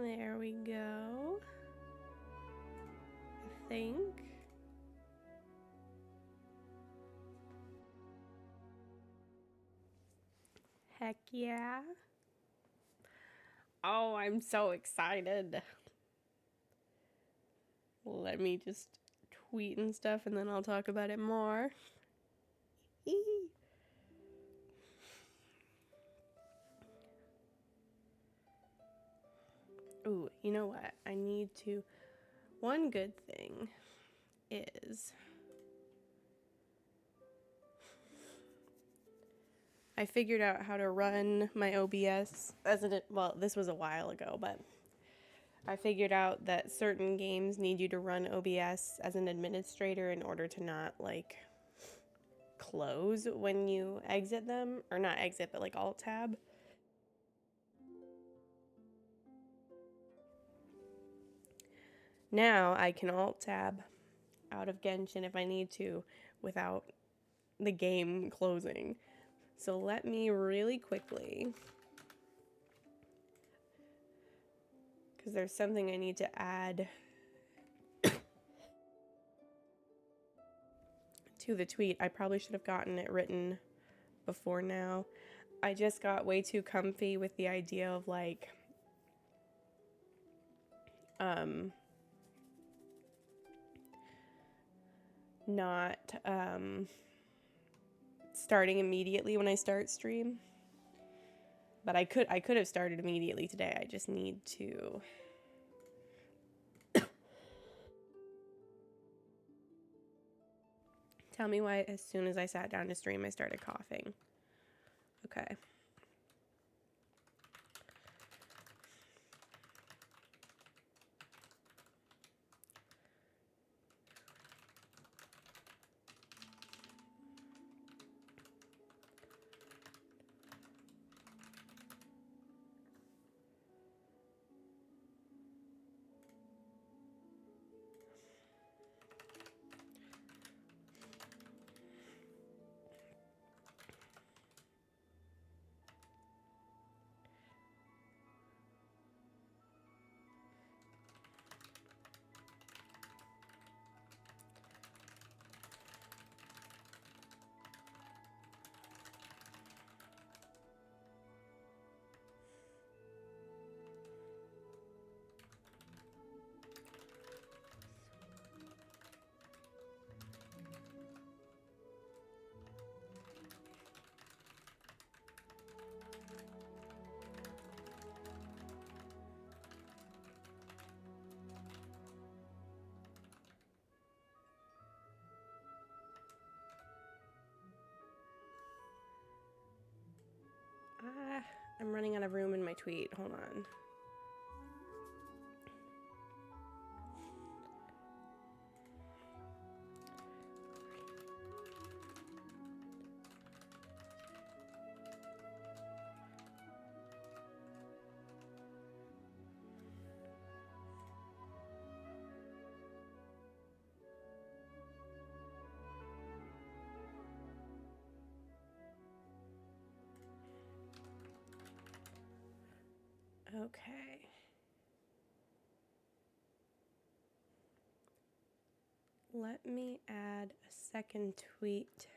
There we go. I think. Heck yeah. Oh, I'm so excited. Let me just tweet and stuff and then I'll talk about it more. Ooh, you know what? I need to. One good thing is I figured out how to run my OBS well, this was a while ago, but I figured out that certain games need you to run OBS as an administrator in order to not like close when you exit them, or not exit, but like alt tab. Now I can alt tab out of Genshin if I need to without the game closing. So let me really quickly, because there's something I need to add to the tweet. I probably should have gotten it written before now. I just got way too comfy with the idea of like not starting immediately when I start stream. But I could have started immediately today. I just need to tell me why as soon as I sat down to stream I started coughing. Okay. I'm running out of room in my tweet. Hold on. Okay. Let me add a second tweet.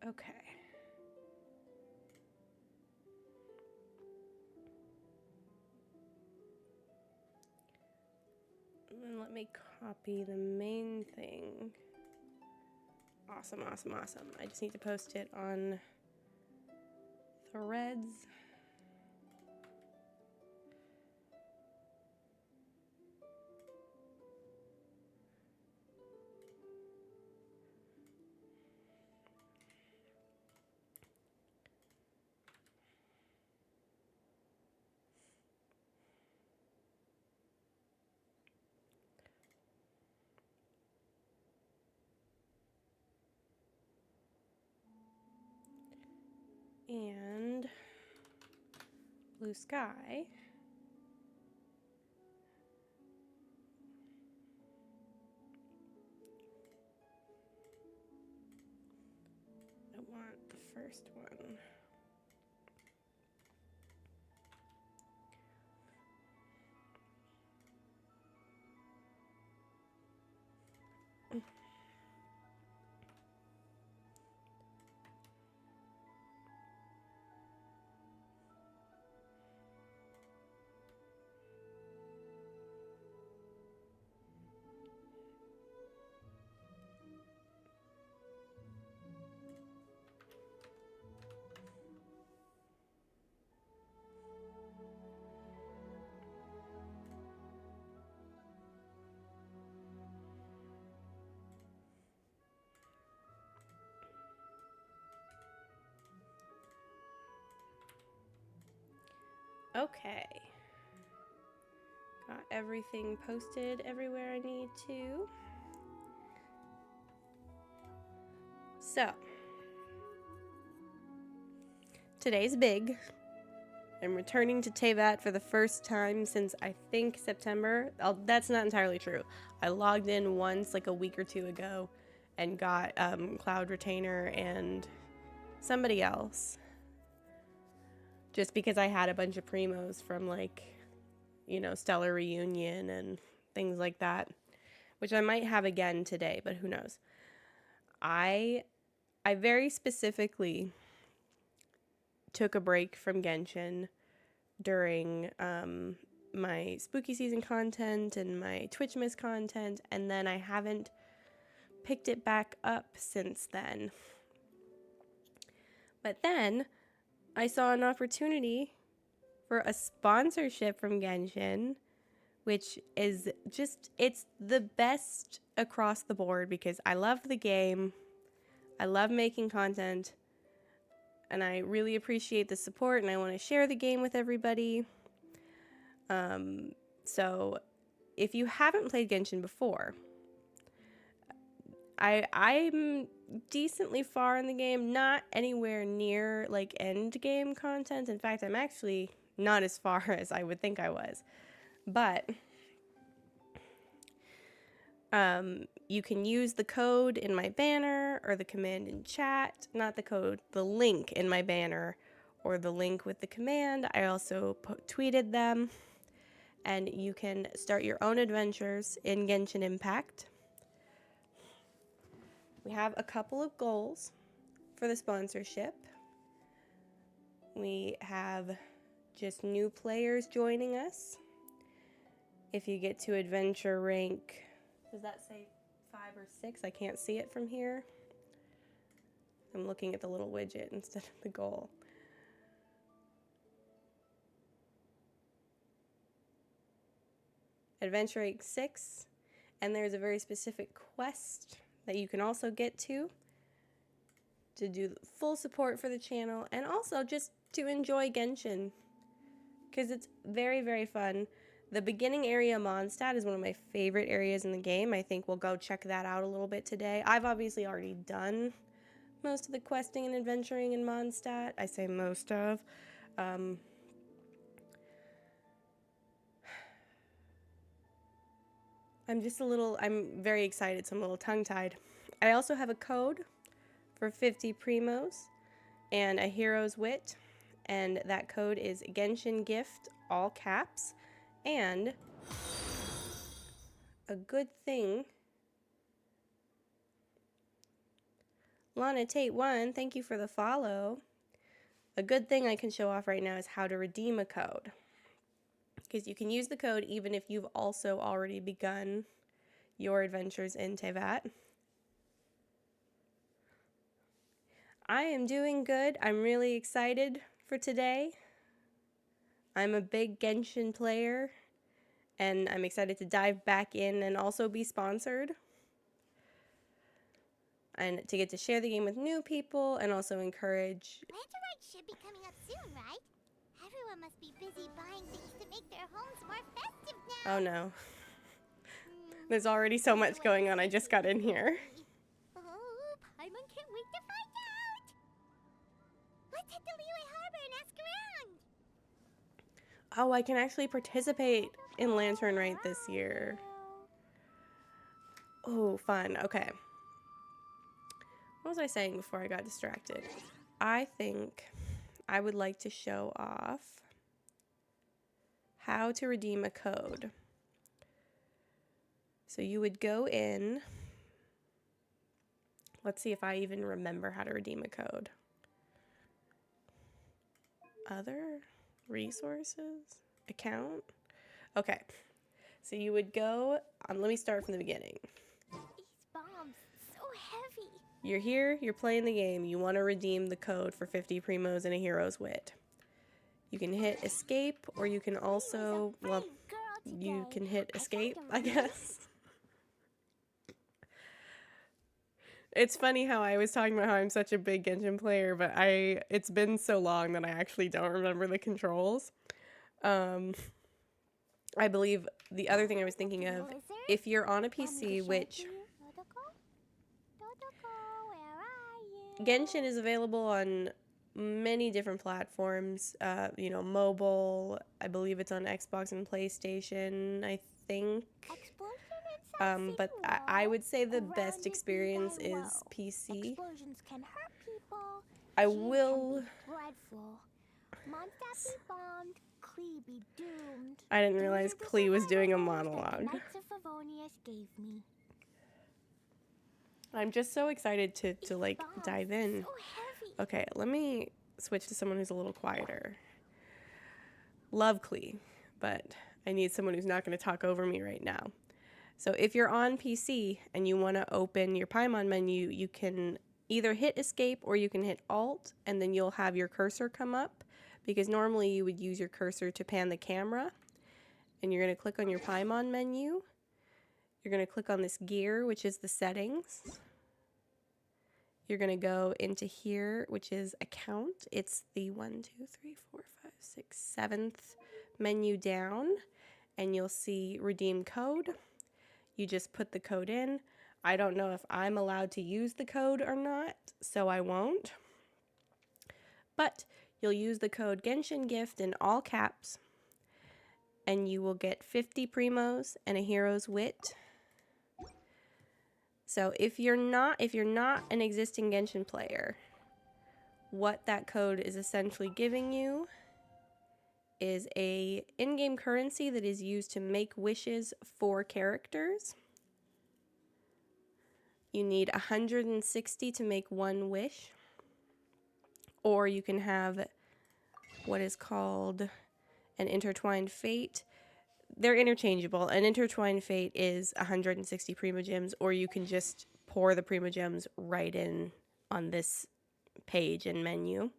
Okay. And let me copy the main thing. Awesome, awesome, awesome. I just need to post it on Threads. And Blue Sky. I want the first one. Okay. Got everything posted everywhere I need to. So, today's big. I'm returning to Tevat for the first time since I think September. That's not entirely true. I logged in once like a week or two ago and got Cloud Retainer and somebody else. Just because I had a bunch of primos from like, you know, Stellar Reunion and things like that, which I might have again today, but who knows. I very specifically took a break from Genshin during my spooky season content and my Twitch Miss content, and then I haven't picked it back up since then. But then I saw an opportunity for a sponsorship from Genshin, which is just, it's the best across the board because I love the game, I love making content, and I really appreciate the support, and I want to share the game with everybody. So if you haven't played Genshin before, I'm decently far in the game, not anywhere near like end game content. In fact, I'm actually not as far as I would think I was. But you can use the code in my banner or the command in chat, not the code, the link in my banner or the link with the command. I also tweeted them, and you can start your own adventures in Genshin Impact. We have a couple of goals for the sponsorship. We have just new players joining us. If you get to adventure rank, does that say 5 or 6? I can't see it from here. I'm looking at the little widget instead of the goal. Adventure rank 6, and there's a very specific quest that you can also get to do full support for the channel and also just to enjoy Genshin because it's very, very fun. The beginning area Mondstadt is one of my favorite areas in the game. I think we'll go check that out a little bit today. I've obviously already done most of the questing and adventuring in Mondstadt. I say most of. I'm very excited, so I'm a little tongue-tied. I also have a code for 50 primos and a hero's wit, and that code is Genshin Gift, all caps, and a good thing. Lana Tate 1, thank you for the follow. A good thing I can show off right now is how to redeem a code. because you can use the code even if you've also already begun your adventures in Tevat. I am doing good. I'm really excited for today. I'm a big Genshin player, and I'm excited to dive back in and also be sponsored. And to get to share the game with new people and also encourage... Lanterite should be coming up soon, right? Everyone must be busy buying things to make their homes more festive now. Oh no. There's already so much going on. I just got in here. Oh, Paimon can't wait to find out! Let's hit the Liyue Harbor and ask around! Oh, I can actually participate in Lantern Rite this year. Oh, fun. Okay. What was I saying before I got distracted? I think I would like to show off how to redeem a code. So you would go in. Let's see if I even remember how to redeem a code. Other resources, account. Okay. So you would go, let me start from the beginning. These bombs, so heavy. You're here, you're playing the game, you want to redeem the code for 50 primos and a hero's wit. You can hit escape, or you can also, well, you can hit escape, I guess. It's funny how I was talking about how I'm such a big Genshin player, but it's been so long that I actually don't remember the controls. I believe the other thing I was thinking of, if you're on a PC, which Genshin is available on many different platforms, you know, mobile, I believe it's on Xbox and PlayStation, I think. But I would say the best experience is PC. Explosions can hurt people. I will... I didn't realize Klee was doing a monologue. I'm just so excited to like dive in. Okay, let me switch to someone who's a little quieter. Love Klee, but I need someone who's not going to talk over me right now. So if you're on PC and you want to open your Paimon menu, you can either hit escape or you can hit alt, and then you'll have your cursor come up, because normally you would use your cursor to pan the camera. And you're going to click on your Paimon menu. You're going to click on this gear, which is the settings. You're going to go into here, which is account. It's the 7th menu down, and you'll see redeem code. You just put the code in. I don't know if I'm allowed to use the code or not, so I won't. But you'll use the code Genshin Gift in all caps, and you will get 50 primos and a hero's wit. So if you're not an existing Genshin player, what that code is essentially giving you is a in-game currency that is used to make wishes for characters. You need 160 to make one wish, or you can have what is called an intertwined fate. They're interchangeable. An intertwined fate is 160 primogems, or you can just pour the primogems right in on this page and menu.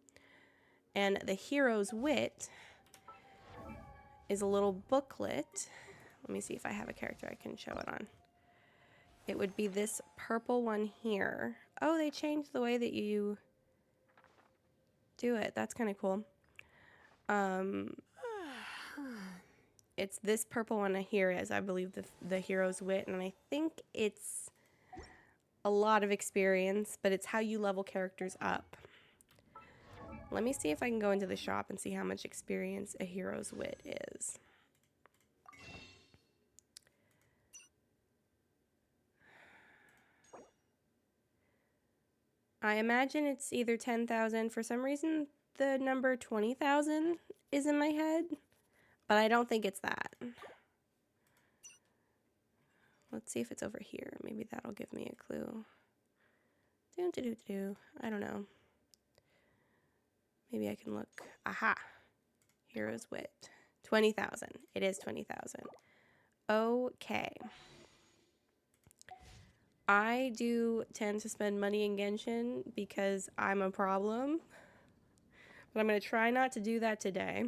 And the hero's wit is a little booklet. Let me see if I have a character I can show it on. It would be this purple one here. Oh, they changed the way that you do it. That's kind of cool. It's this purple one here, as I believe the hero's wit, and I think it's a lot of experience, but it's how you level characters up. Let me see if I can go into the shop and see how much experience a hero's wit is. I imagine it's either 10,000. For some reason, the number 20,000 is in my head, but I don't think it's that. Let's see if it's over here. Maybe that'll give me a clue. I don't know. Maybe I can look. Aha! Hero's wit. 20,000. It is 20,000. Okay. I do tend to spend money in Genshin because I'm a problem. But I'm going to try not to do that today.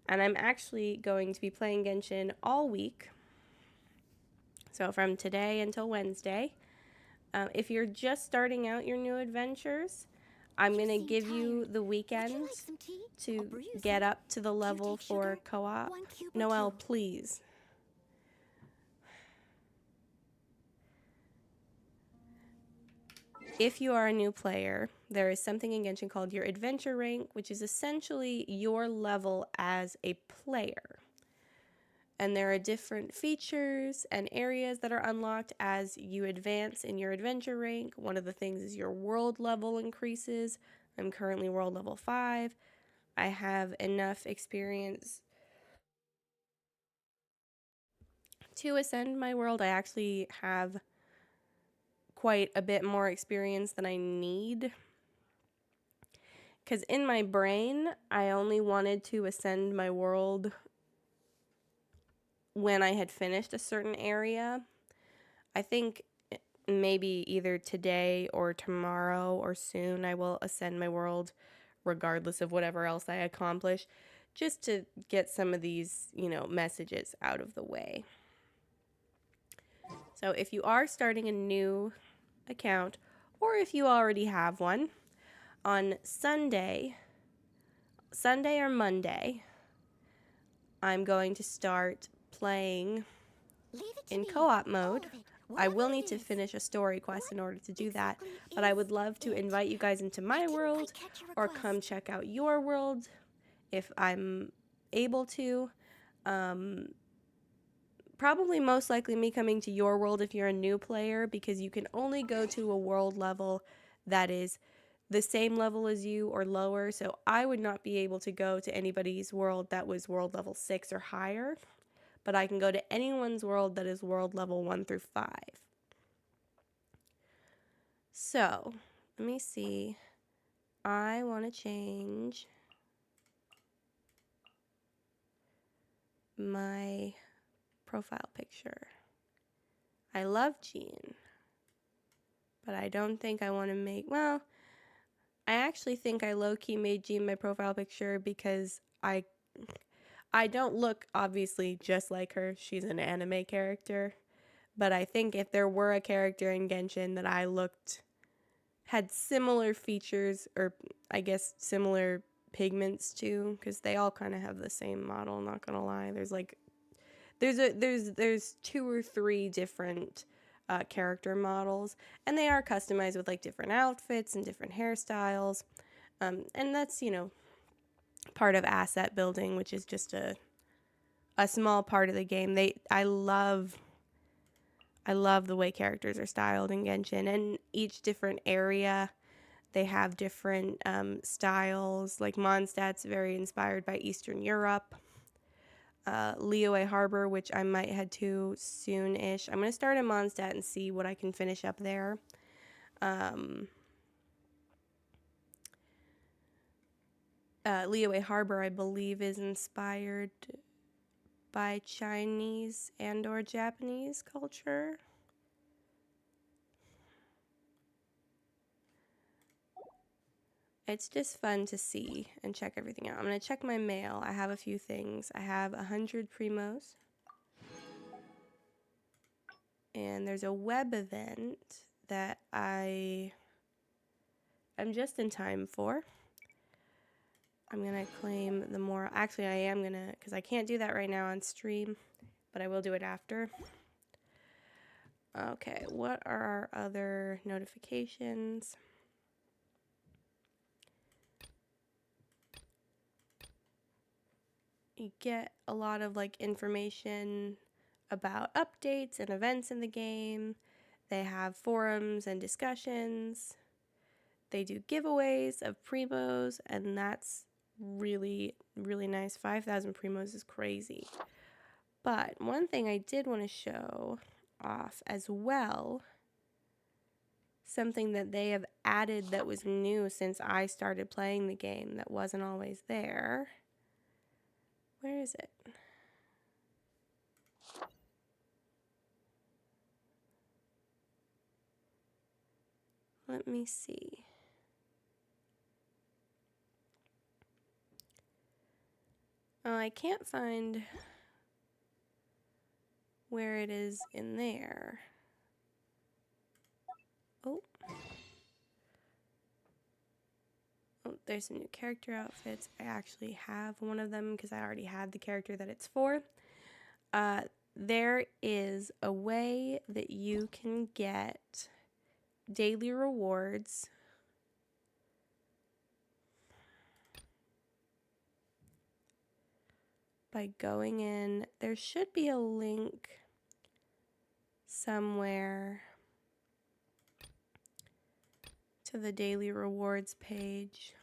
And I'm actually going to be playing Genshin all week. So from today until Wednesday. If you're just starting out your new adventures, I'm going to give you the weekend to get up to the level for co-op. Noelle, please. If you are a new player, there is something in Genshin called your adventure rank, which is essentially your level as a player. And there are different features and areas that are unlocked as you advance in your adventure rank. One of the things is your world level increases. I'm currently world level 5. I have enough experience to ascend my world. I actually have quite a bit more experience than I need. Because in my brain, I only wanted to ascend my world when I had finished a certain area. I think maybe either today or tomorrow or soon I will ascend my world regardless of whatever else I accomplish, just to get some of these, messages out of the way. So if you are starting a new account, or if you already have one, on Sunday or Monday, I'm going to start playing in co-op mode. I will need to finish a story quest in order to do that, but I would love to invite you guys into my world or come check out your world if I'm able to. Probably most likely me coming to your world if you're a new player, because you can only go to a world level that is the same level as you or lower, so I would not be able to go to anybody's world that was world level 6 or higher, but I can go to anyone's world that is world level 1 through 5. So, let me see. I want to change my profile picture. I love Jean, but I don't think I want to make, well, I actually think I low-key made Jean my profile picture because I don't look obviously just like her. She's an anime character. But I think if there were a character in Genshin that I looked, had similar features, or I guess similar pigments to, because they all kind of have the same model, not gonna lie. There's like, there's 2 or 3 different character models, and they are customized with like different outfits and different hairstyles. And that's, part of asset building, which is just a small part of the game. I love the way characters are styled in Genshin, and each different area, they have different styles. Like Mondstadt's very inspired by Eastern Europe. Liyue Harbor, which I might head to soon-ish. I'm going to start in Mondstadt and see what I can finish up there. Liyue Harbor, I believe, is inspired by Chinese and or Japanese culture. It's just fun to see and check everything out. I'm going to check my mail. I have a few things. I have 100 primos. And there's a web event that I'm just in time for. I'm going to claim the more... Actually, I am going to... Because I can't do that right now on stream. But I will do it after. Okay, what are our other notifications? You get a lot of like information about updates and events in the game. They have forums and discussions. They do giveaways of primos, and that's really, really nice. 5,000 primos is crazy. But one thing I did want to show off as well, something that they have added that was new since I started playing the game that wasn't always there, Where is it? Let me see. Oh, I can't find where it is in there. Oh. Oh, there's some new character outfits. I actually have one of them because I already had the character that it's for. There is a way that you can get daily rewards by going in. There should be a link somewhere to the daily rewards page.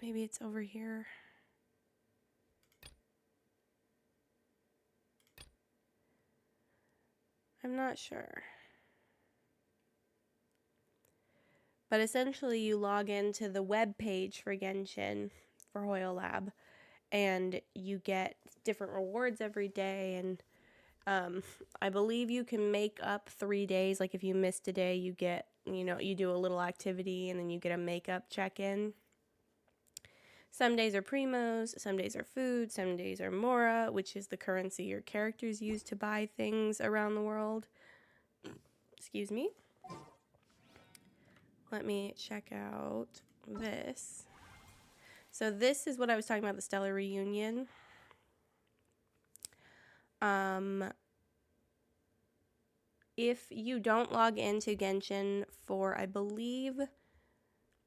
Maybe it's over here. I'm not sure. But essentially you log into the web page for Genshin for Hoyle Lab and you get different rewards every day, and I believe you can make up 3 days. Like if you missed a day, you get, you do a little activity and then you get a makeup check-in. Some days are primos, some days are food, some days are mora, which is the currency your characters use to buy things around the world. Excuse me. Let me check out this. So this is what I was talking about, the Stellar Reunion. If you don't log into Genshin for, I believe,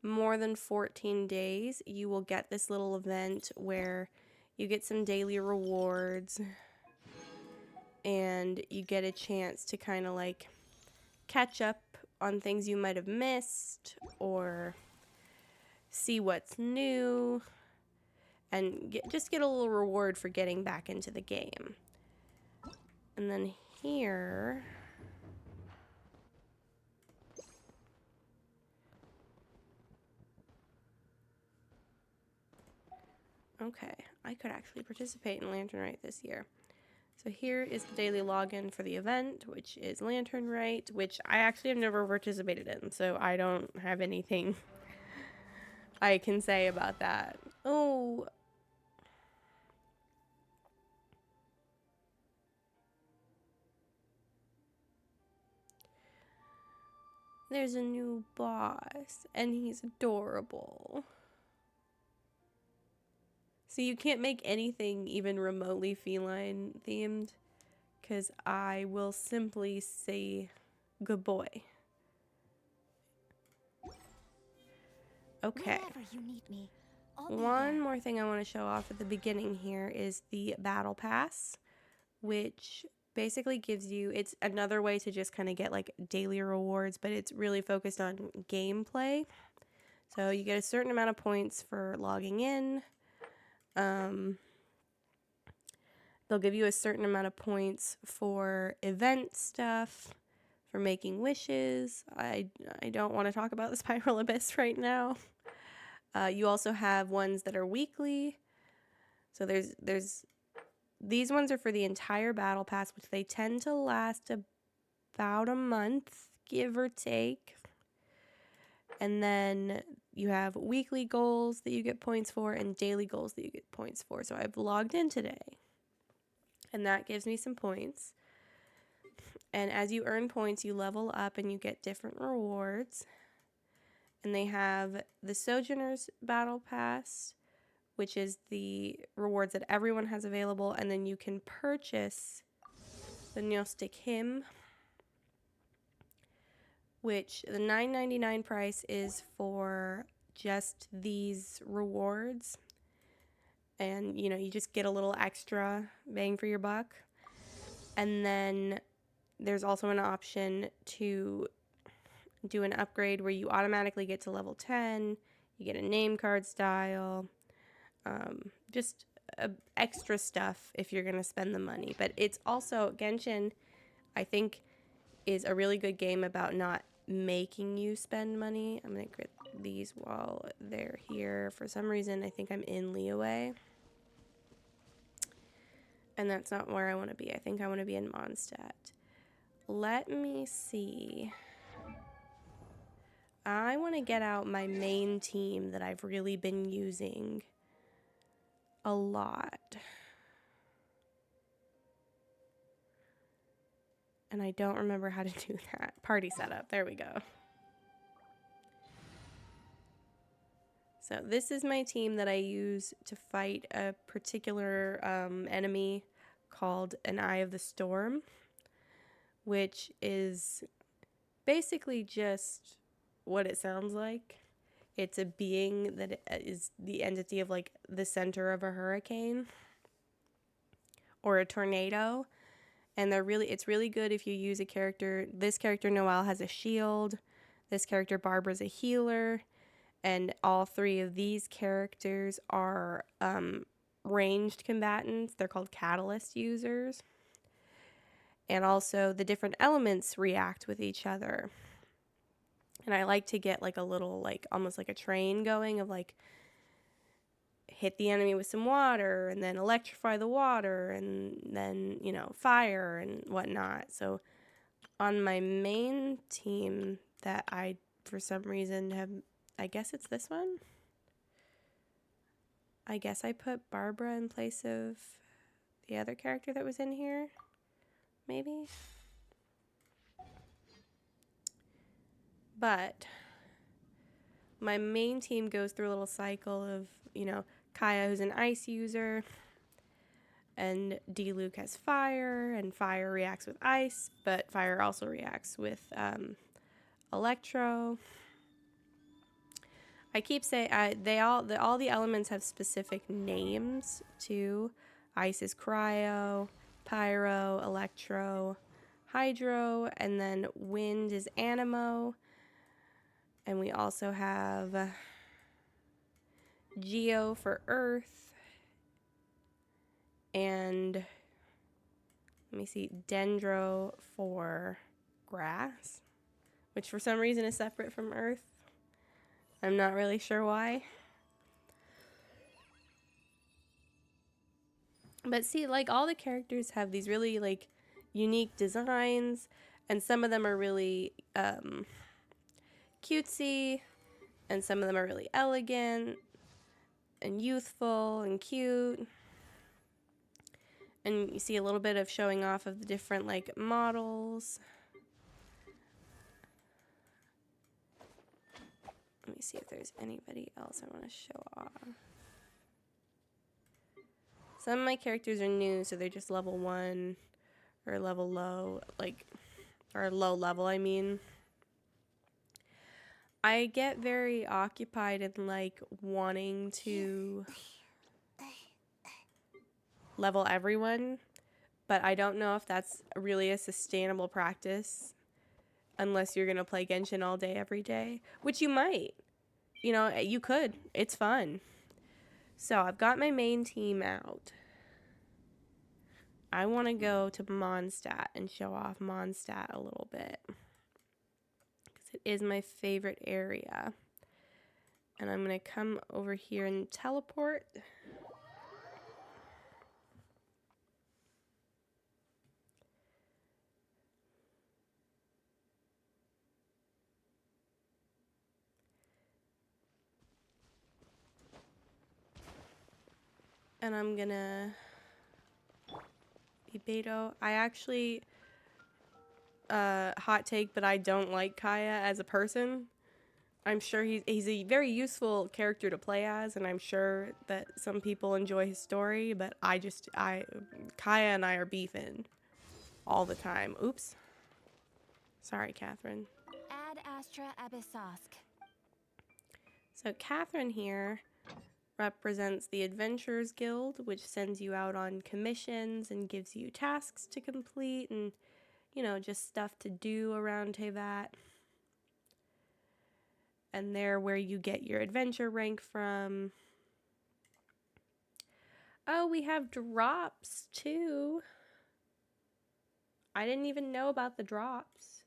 more than 14 days, you will get this little event where you get some daily rewards and you get a chance to kind of like catch up on things you might have missed or see what's new and just get a little reward for getting back into the game. And then here, okay, I could actually participate in Lantern Rite this year. So here is the daily login for the event, which is Lantern Rite, which I actually have never participated in, so I don't have anything I can say about that. Oh. There's a new boss, and he's adorable. So you can't make anything even remotely feline themed, because I will simply say good boy. Okay. Whenever you need me, I'll be One there. more thing I want to show off at the beginning here is the Battle Pass, which basically gives you, it's another way to just kind of get like daily rewards, but it's really focused on gameplay. So you get a certain amount of points for logging in. They'll give you a certain amount of points for event stuff, for making wishes. I don't want to talk about the Spiral Abyss right now. You also have ones that are weekly. So there's these ones are for the entire battle pass, which they tend to last about a month, give or take. And then you have weekly goals that you get points for and daily goals that you get points for. So I've logged in today, and that gives me some points. And as you earn points, you level up and you get different rewards. And they have the Sojourner's Battle Pass, which is the rewards that everyone has available. And then you can purchase the Gnostic Hymn, which the $9.99 price is for just these rewards. And, you just get a little extra bang for your buck. And then there's also an option to do an upgrade where you automatically get to level 10. You get a name card style. Just extra stuff if you're going to spend the money. But it's also, Genshin, I think, is a really good game about not making you spend money. I'm going to get these while they're here. For some reason, I think I'm in Leeway. And that's not where I want to be. I think I want to be in Mondstadt. Let me see. I want to get out my main team that I've really been using a lot. And I don't remember how to do that. Party setup. There we go. So this is my team that I use to fight a particular enemy called an Eye of the Storm, which is basically just what it sounds like. It's a being that is the entity of like the center of a hurricane or a tornado. And it's really good if you use a character. This character, Noelle, has a shield. This character, Barbara's a healer. And all three of these characters are ranged combatants. They're called catalyst users. And also the different elements react with each other. And I like to get like a little, like almost like a train going of like hit the enemy with some water and then electrify the water and then, you know, fire and whatnot. So on my main team that I, for some reason, have, I guess it's this one. I guess I put Barbara in place of the other character that was in here. Maybe. But my main team goes through a little cycle of, you know, Kaya, who's an ice user, and D-Luke has fire, and fire reacts with ice, but fire also reacts with electro. I keep saying all the elements have specific names too. Ice is cryo, pyro, electro, hydro, and then wind is anemo. And we also have geo for earth, and let me see, dendro for grass, which for some reason is separate from earth. I'm not really sure why. But see, like all the characters have these really like unique designs, and some of them are really cutesy, and some of them are really elegant and youthful and cute. And you see a little bit of showing off of the different like models. Let me see if there's anybody else I want to show off. Some of my characters are new, so they're just level 1 or level low, like, or low level, I mean. I get very occupied in like wanting to level everyone, but I don't know if that's really a sustainable practice unless you're going to play Genshin all day, every day, which you might. You know, you could. It's fun. So I've got my main team out. I want to go to Mondstadt and show off Mondstadt a little bit, because it is my favorite area. And I'm going to come over here and teleport. And I'm going to be Beto. I actually, hot take, but I don't like Kaya as a person. I'm sure he's a very useful character to play as, and I'm sure that some people enjoy his story, but Kaya and I are beefing all the time. Oops. Sorry, Catherine. Ad Astra Abyssosk. So Catherine here represents the Adventurers Guild, which sends you out on commissions and gives you tasks to complete and, you know, just stuff to do around Teyvat. And they're where you get your adventure rank from. Oh, we have drops too. I didn't even know about the drops.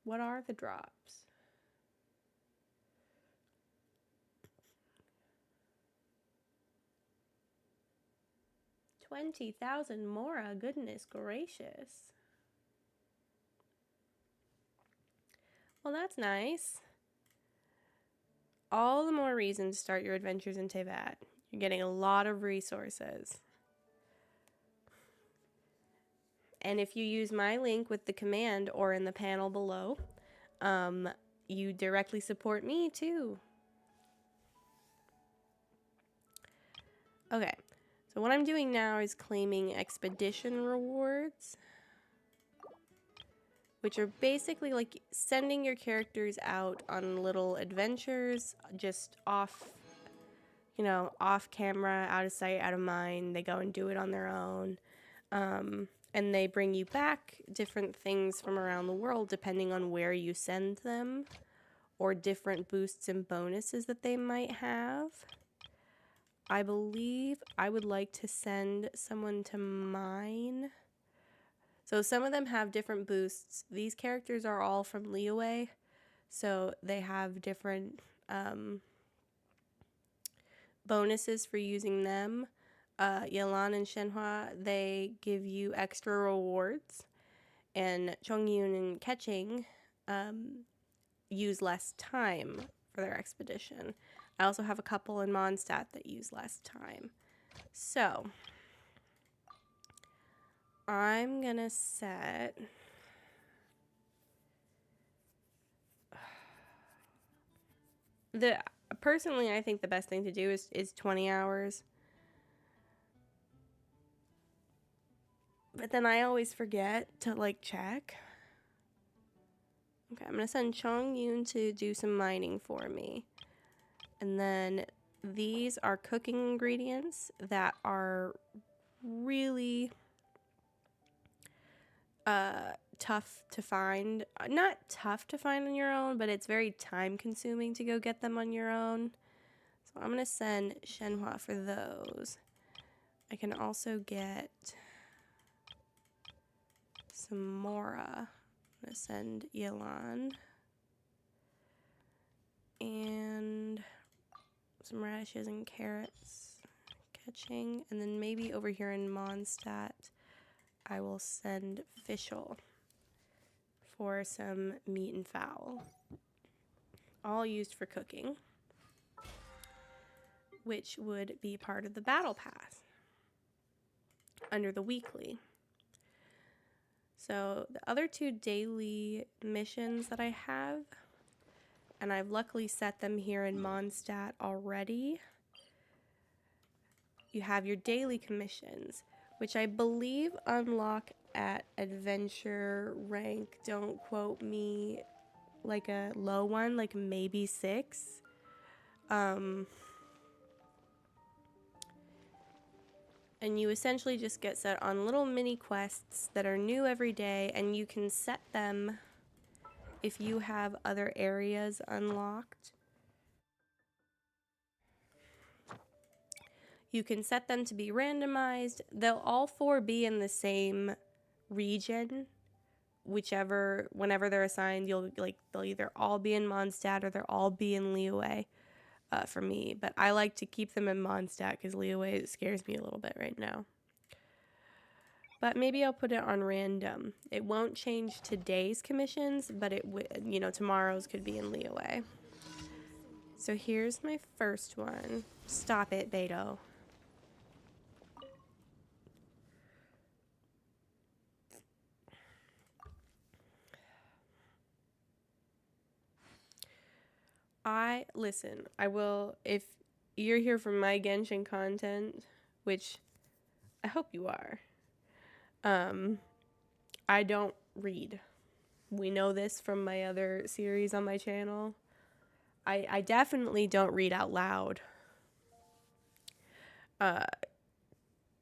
What are the drops? $20,000 Mora, goodness gracious. Well, that's nice. All the more reason to start your adventures in Teyvat. You're getting a lot of resources. And if you use my link with the command or in the panel below, you directly support me too. Okay, so what I'm doing now is claiming expedition rewards, which are basically like sending your characters out on little adventures just off, you know, off camera, out of sight, out of mind. They go and do it on their own. And they bring you back different things from around the world depending on where you send them, or different boosts and bonuses that they might have. I believe I would like to send someone to mine. So some of them have different boosts. These characters are all from Liyue, so they have different bonuses for using them. Yelan and Shenhua, they give you extra rewards, and Chongyun and Ketching use less time for their expedition. I also have a couple in Mondstadt that use less time. So I'm gonna set personally, I think the best thing to do is 20 hours. But then I always forget to like check. Okay, I'm gonna send Chong Yun to do some mining for me. And then these are cooking ingredients that are really tough to find. Not tough to find on your own, but it's very time consuming to go get them on your own. So I'm gonna send Shenhua for those. I can also get some Mora. I'm gonna send Yelan. And some radishes and carrots. Catching. And then maybe over here in Mondstadt, I will send Fischl for some meat and fowl. All used for cooking, which would be part of the battle pass under the weekly. So the other two daily missions that I have, and I've luckily set them here in Mondstadt already. You have your daily commissions, which I believe unlock at adventure rank, don't quote me, like a low one, like maybe 6. And you essentially just get set on little mini quests that are new every day, and you can set them if you have other areas unlocked. You can set them to be randomized. They'll all 4 be in the same region, whenever they're assigned. They'll either all be in Mondstadt or they'll all be in Liyue for me. But I like to keep them in Mondstadt because Liyue scares me a little bit right now. But maybe I'll put it on random. It won't change today's commissions, but tomorrow's could be in Liyue. So here's my first one. Stop it, Beto. Listen, I will, if you're here for my Genshin content, which I hope you are, I don't read. We know this from my other series on my channel. I definitely don't read out loud.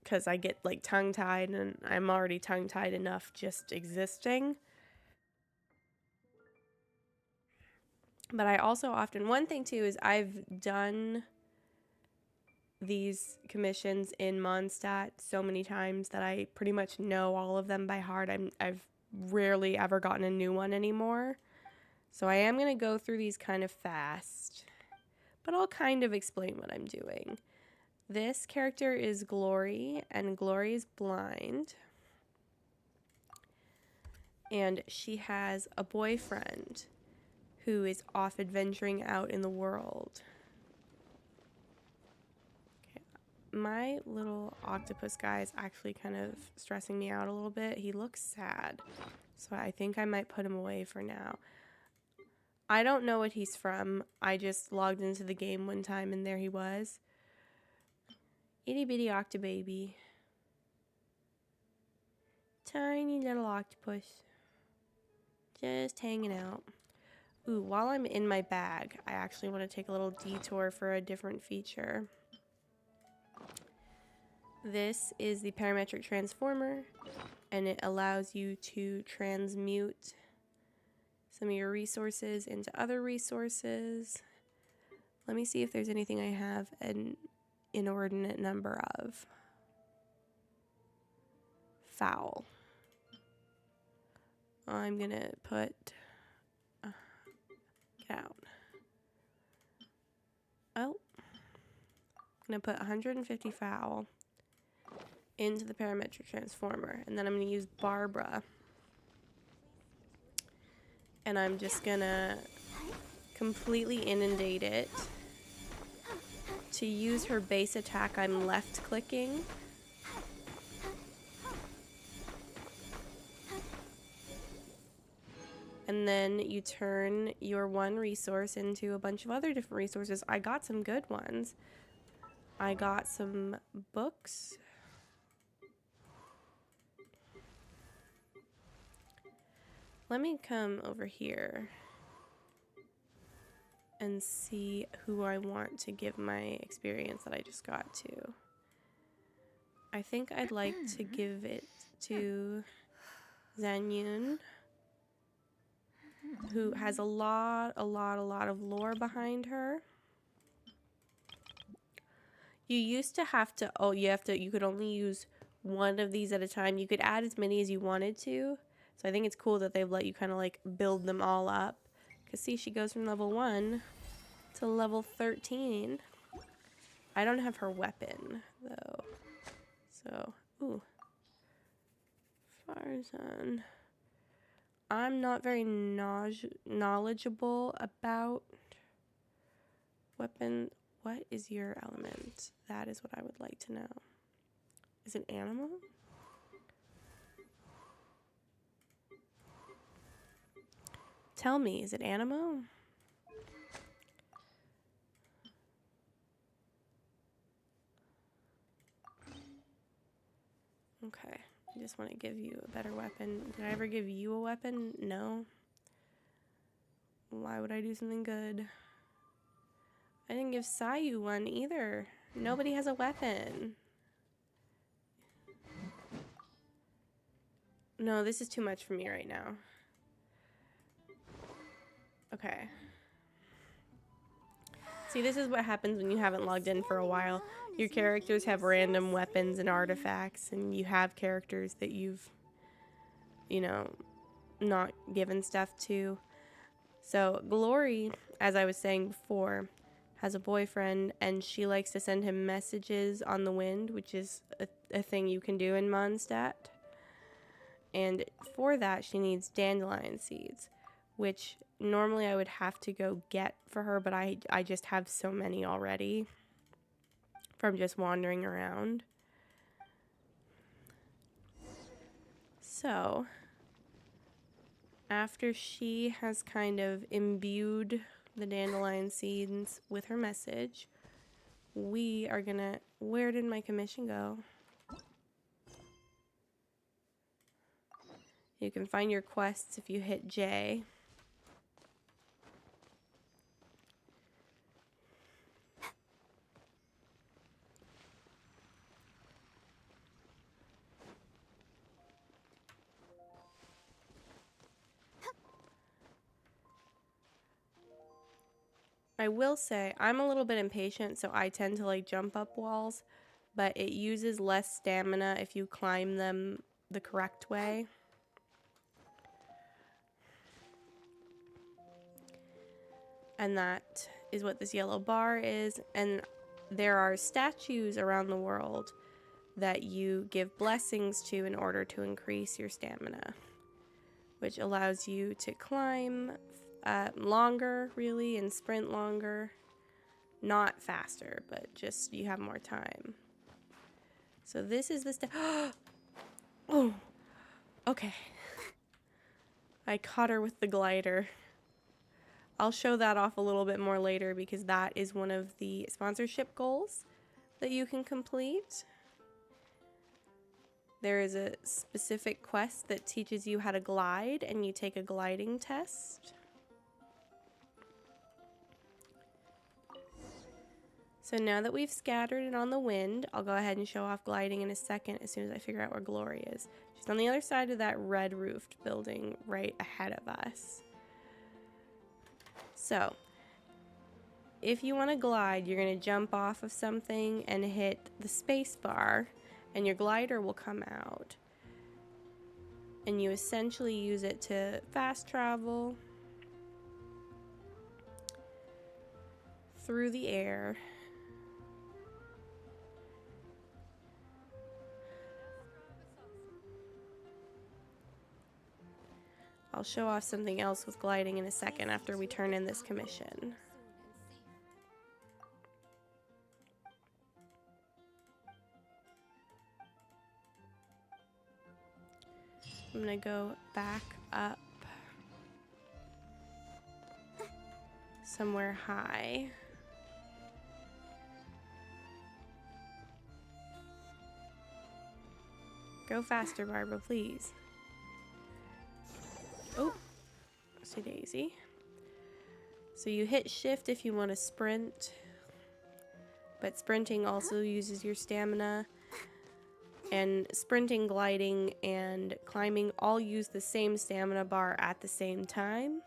Because I get like tongue-tied, and I'm already tongue-tied enough just existing. But I also often, one thing too is I've done these commissions in Mondstadt so many times that I pretty much know all of them by heart. I've rarely ever gotten a new one anymore. So I am going to go through these kind of fast, but I'll kind of explain what I'm doing. This character is Glory, and Glory is blind. And she has a boyfriend who is off adventuring out in the world. Okay. My little octopus guy is actually kind of stressing me out a little bit. He looks sad, so I think I might put him away for now. I don't know what he's from. I just logged into the game one time and there he was. Itty bitty octobaby. Tiny little octopus. Just hanging out. Ooh, while I'm in my bag, I actually want to take a little detour for a different feature. This is the parametric transformer, and it allows you to transmute some of your resources into other resources. Let me see if there's anything I have an inordinate number of. Foul. I'm gonna put get out. Oh, I'm gonna put 150 foul into the parametric transformer, and then I'm gonna use Barbara, and I'm just gonna completely inundate it. To use her base attack, I'm left clicking. And then you turn your one resource into a bunch of other different resources. I got some good ones. I got some books. Let me come over here and see who I want to give my experience that I just got to. I think I'd like to give it to Zanyun, who has a lot of lore behind her. You used to have to, you could only use one of these at a time. You could add as many as you wanted to. So I think it's cool that they've let you kind of like build them all up. Because see, she goes from level 1 to level 13. I don't have her weapon, though. So, ooh. Farzan. I'm not very knowledgeable about weapon. What is your element? That is what I would like to know. Is it animal? Tell me, is it animal? Okay, I just want to give you a better weapon. Did I ever give you a weapon? No. Why would I do something good? I didn't give Sayu one either. Nobody has a weapon. No, this is too much for me right now. Okay. See, this is what happens when you haven't logged in for a while. Your characters have random weapons and artifacts, and you have characters that you've, you know, not given stuff to. So, Glory, as I was saying before, has a boyfriend, and she likes to send him messages on the wind, which is a thing you can do in Mondstadt. And for that, she needs dandelion seeds, which normally I would have to go get for her, but I just have so many already from just wandering around. So, after she has kind of imbued the dandelion seeds with her message, we are gonna... Where did my commission go? You can find your quests if you hit J. I will say, I'm a little bit impatient, so I tend to like jump up walls, but it uses less stamina if you climb them the correct way. And that is what this yellow bar is. And there are statues around the world that you give blessings to in order to increase your stamina, which allows you to climb longer, really, and sprint longer. Not faster, but just you have more time. So this is the oh, okay. I caught her with the glider. I'll show that off a little bit more later because that is one of the sponsorship goals that you can complete. There is a specific quest that teaches you how to glide, and you take a gliding test. So now that we've scattered it on the wind, I'll go ahead and show off gliding in a second as soon as I figure out where Glory is. She's on the other side of that red roofed building right ahead of us. So, if you want to glide, you're going to jump off of something and hit the space bar, and your glider will come out. And you essentially use it to fast travel through the air. I'll show off something else with gliding in a second after we turn in this commission. I'm gonna go back up somewhere high. Go faster, Barbara, please. Oh, see Daisy. So you hit shift if you want to sprint, but sprinting also uses your stamina. And sprinting, gliding, and climbing all use the same stamina bar at the same time.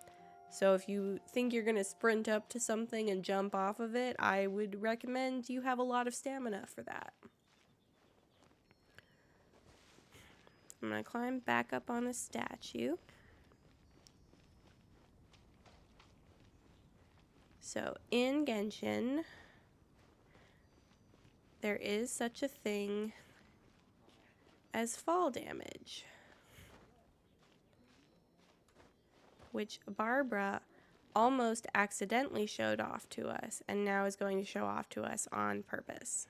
So if you think you're going to sprint up to something and jump off of it, I would recommend you have a lot of stamina for that. I'm going to climb back up on a statue. So in Genshin, there is such a thing as fall damage, which Barbara almost accidentally showed off to us and now is going to show off to us on purpose.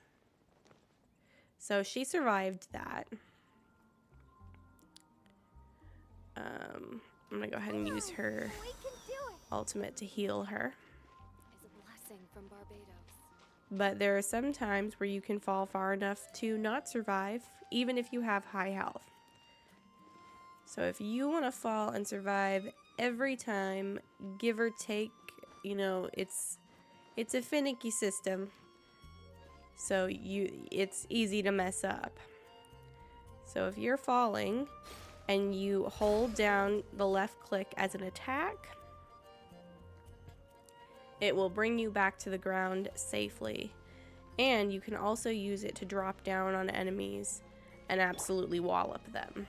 So she survived that. I'm gonna go ahead and use her ultimate to heal her. It's a blessing from Barbados. But there are some times where you can fall far enough to not survive, even if you have high health. So if you want to fall and survive every time, give or take, you know, it's a finicky system. So it's easy to mess up. So if you're falling and you hold down the left click as an attack, it will bring you back to the ground safely. And you can also use it to drop down on enemies and absolutely wallop them.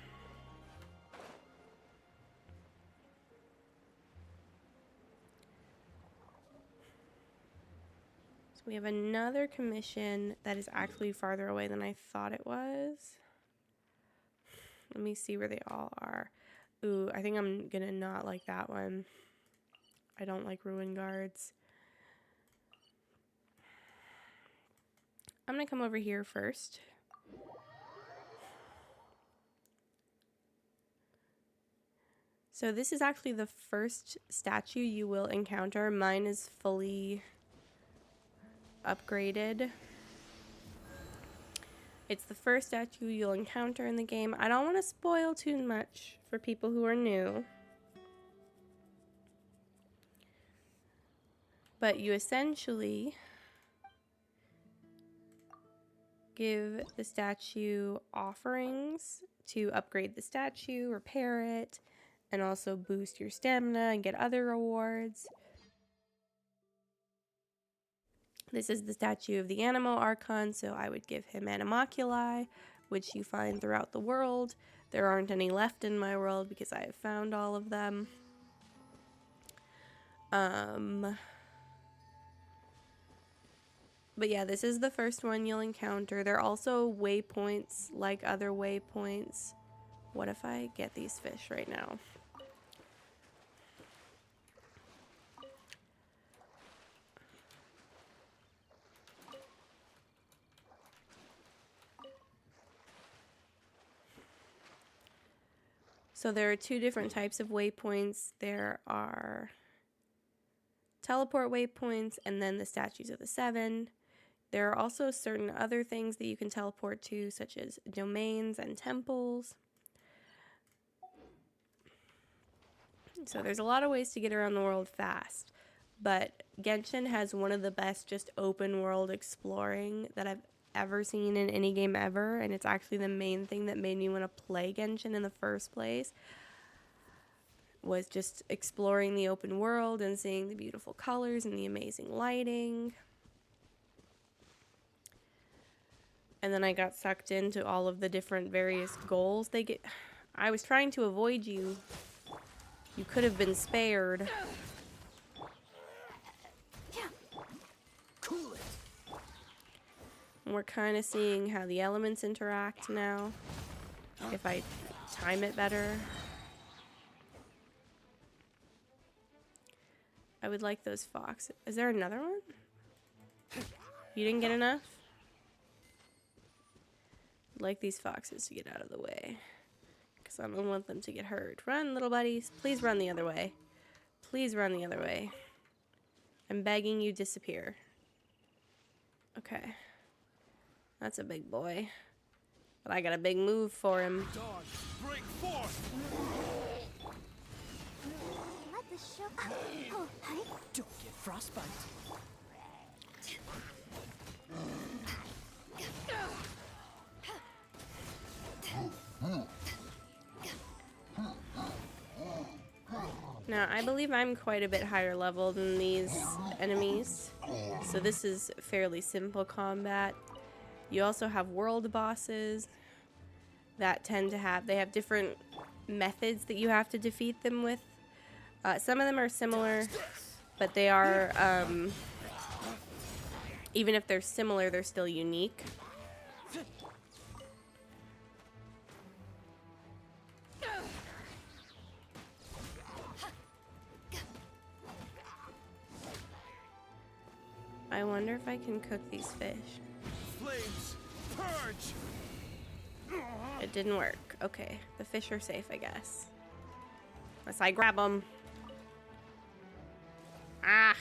So we have another commission that is actually farther away than I thought it was. Let me see where they all are. Ooh, I think I'm gonna not like that one. I don't like ruin guards. I'm gonna come over here first. So this is actually the first statue you will encounter. Mine is fully upgraded. It's the first statue you'll encounter in the game. I don't want to spoil too much for people who are new. But you essentially give the statue offerings to upgrade the statue, repair it, and also boost your stamina and get other rewards. This is the statue of the Animo Archon, so I would give him Animoculi, which you find throughout the world. There aren't any left in my world because I have found all of them. But yeah, this is the first one you'll encounter. There are also waypoints like other waypoints. What if I get these fish right now? So there are two different types of waypoints. There are teleport waypoints and then the statues of the seven. There are also certain other things that you can teleport to, such as domains and temples. So there's a lot of ways to get around the world fast. But Genshin has one of the best just open world exploring that I've ever seen in any game ever. And it's actually the main thing that made me want to play Genshin in the first place. Was just exploring the open world and seeing the beautiful colors and the amazing lighting. And then I got sucked into all of the different various goals they get. I was trying to avoid you. You could have been spared. Cool it. And we're kind of seeing how the elements interact now. If I time it better. I would like those foxes. Is there another one? You didn't get enough? I'd like these foxes to get out of the way. Because I don't want them to get hurt. Run, little buddies. Please run the other way. Please run the other way. I'm begging you, disappear. Okay. That's a big boy. But I got a big move for him. Dog, break forth. Let the show. Oh, hi. Don't get frostbite. Now, I believe I'm quite a bit higher level than these enemies. So this is fairly simple combat. You also have world bosses that tend to have, they have different methods that you have to defeat them with. Some of them are similar, but they are, even if they're similar, they're still unique. I wonder if I can cook these fish. Flames, purge. It didn't work. Okay, the fish are safe, I guess. Unless I grab them. Ah!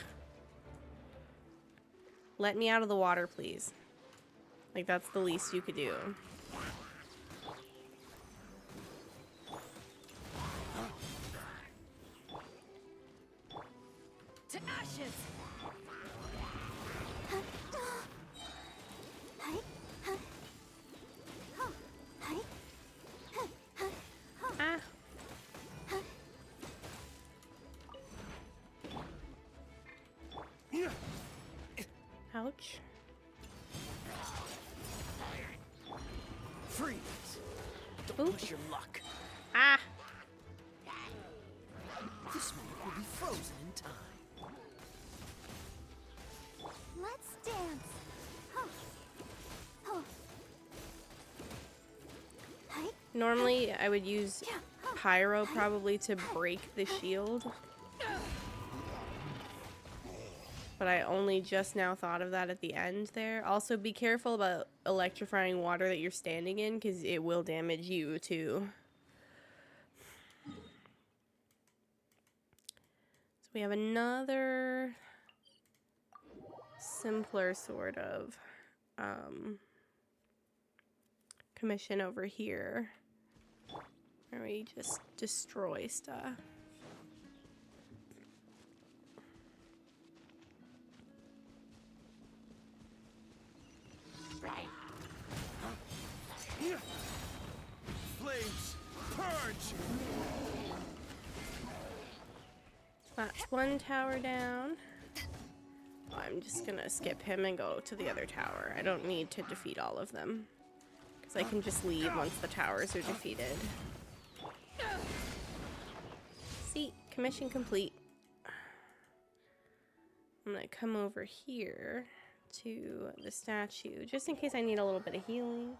Let me out of the water, please. Like, that's the least you could do. To ashes. Hi. Oh, hi. Ah! Ouch. Freeze. Oop. Don't push your luck. Ah! This one will be frozen in time. Let's dance. Oh. Oh. Hi. Normally, I would use pyro probably to break the shield. But I only just now thought of that at the end there. Also, be careful about electrifying water that you're standing in, because it will damage you, too. So we have another simpler sort of commission over here, where we just destroy stuff. Flames, purge. That's one tower down. I'm just gonna skip him and go to the other tower. I don't need to defeat all of them, because I can just leave once the towers are defeated. See, commission complete. I'm gonna come over here to the statue, just in case I need a little bit of healing.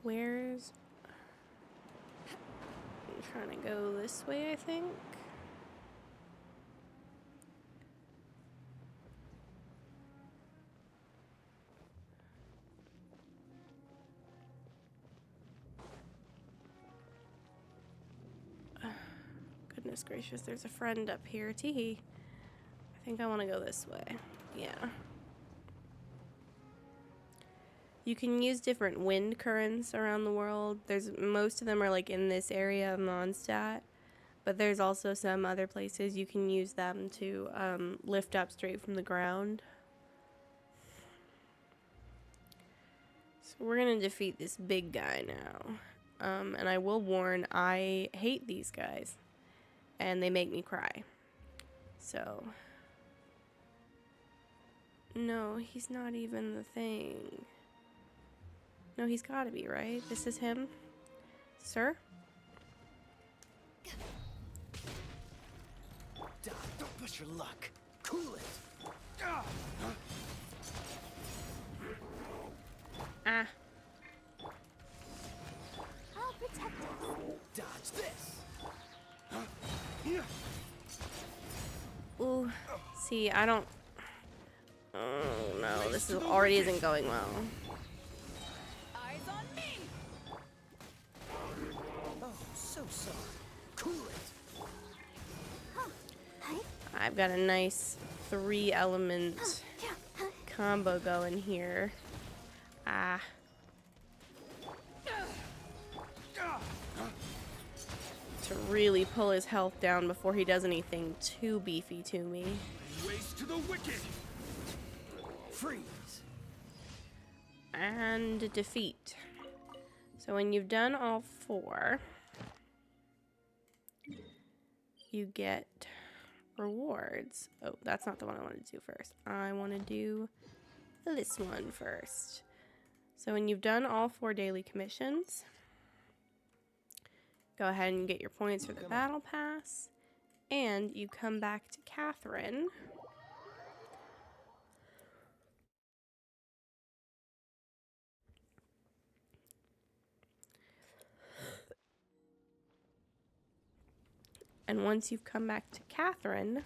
Where's... I'm trying to go this way, I think. Goodness gracious, there's a friend up here. Teehee. I think I want to go this way. Yeah. You can use different wind currents around the world. Most of them are like in this area of Mondstadt, but there's also some other places you can use them to lift up straight from the ground. So we're gonna defeat this big guy now. And I will warn, I hate these guys, and they make me cry. So, no, he's not even the thing. No, he's gotta be, right? This is him? Sir? Dad, don't push your luck. Cool it. Ah. I'll protect us. Dodge this. Ooh. See, I don't... Oh, no, this is already isn't going well. Eyes on me. Oh, so sorry. Cool it. I've got a nice 3-element combo going here. Ah. To really pull his health down before he does anything too beefy to me. Ways to the wicked. Freeze. And defeat. So when you've done all 4, you get rewards. Oh, that's not the one I want to do first. I want to do this one first. So when you've done all 4 daily commissions, go ahead and get your points for the battle pass, and you come back to Catherine. And once you've come back to Catherine,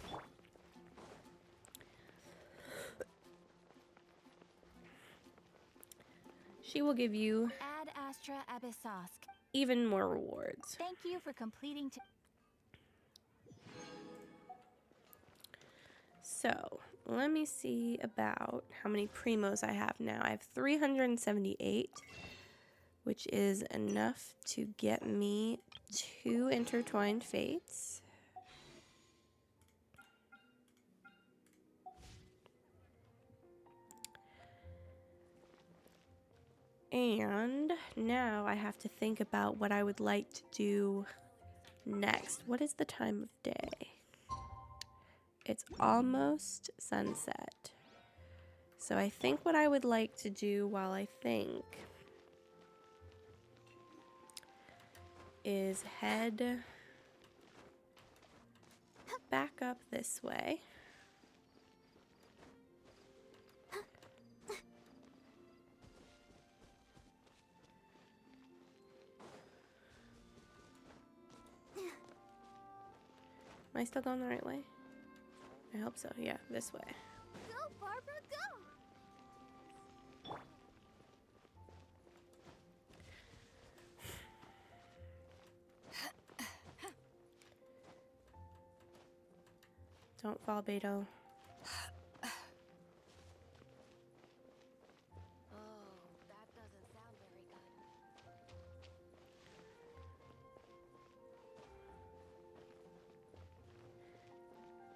she will give you Ad Astra Abyssosk. even more rewards. Thank you for completing. So, let me see about how many primos I have now. I have 378, which is enough to get me 2 intertwined fates. And now I have to think about what I would like to do next. What is the time of day? It's almost sunset. So I think what I would like to do while I think is head back up this way. Am I still going the right way? I hope so. Yeah, this way. Go, Barbara, go. Don't fall, Beto. Oh, that doesn't sound very good.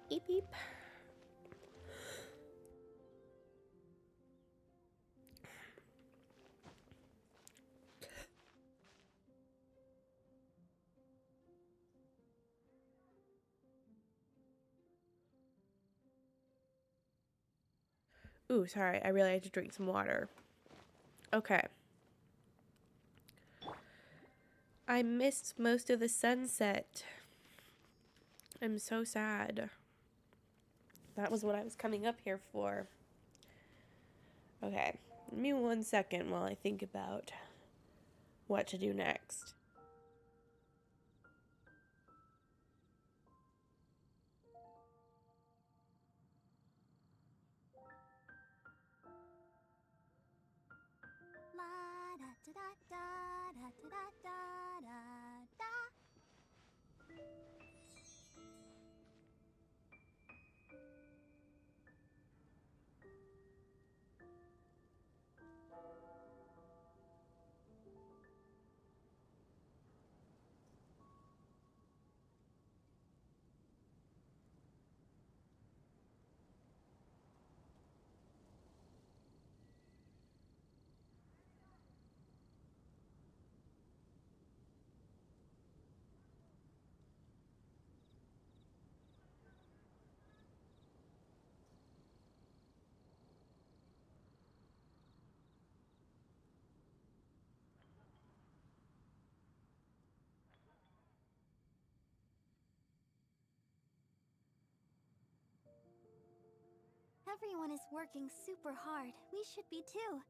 Beep, beep. Ooh, sorry. I really had to drink some water. Okay. I missed most of the sunset. I'm so sad. That was what I was coming up here for. Okay, give me 1 second while I think about what to do next. La da da da da da da da da da. Everyone is working super hard. We should be too.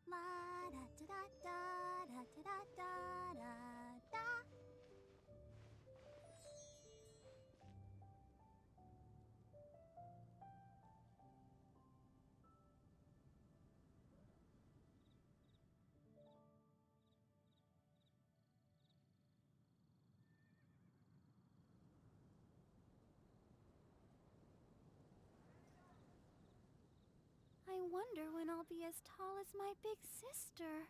La da da da da da da da da da. I wonder when I'll be as tall as my big sister.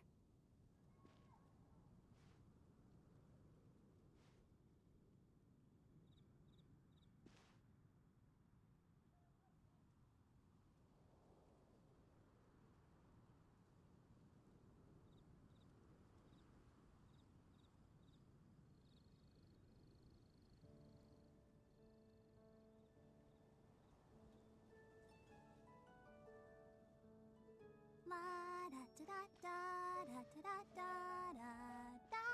La da da da da da da da da da.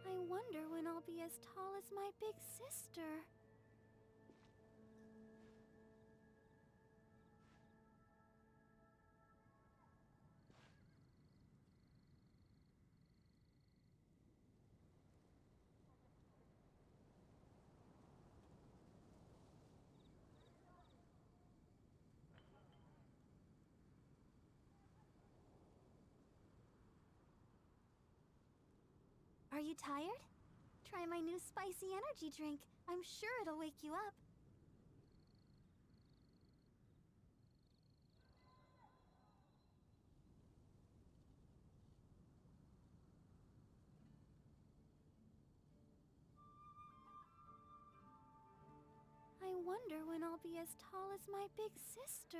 I wonder when I'll be as tall as my big sister. Are you tired? Try my new spicy energy drink. I'm sure it'll wake you up. I wonder when I'll be as tall as my big sister.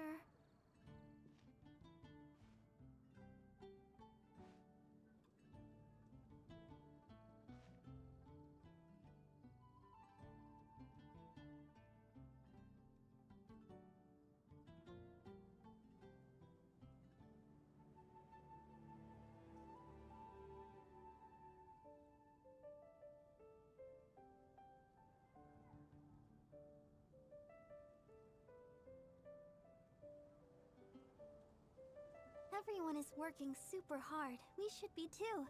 Everyone is working super hard. We should be too.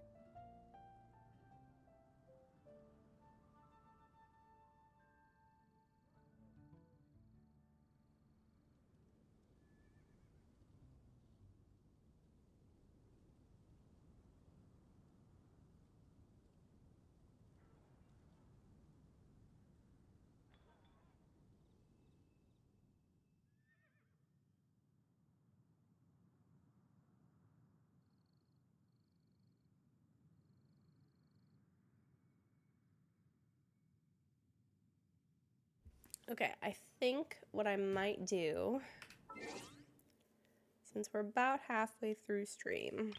Okay, I think what I might do, since we're about halfway through stream,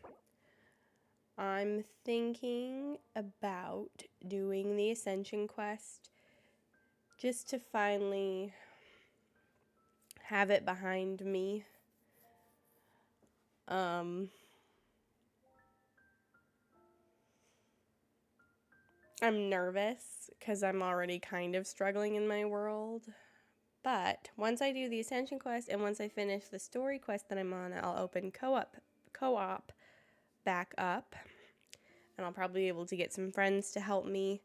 I'm thinking about doing the Ascension quest just to finally have it behind me. I'm nervous because I'm already kind of struggling in my world. But once I do the Ascension quest and once I finish the story quest that I'm on, I'll open co-op back up. And I'll probably be able to get some friends to help me.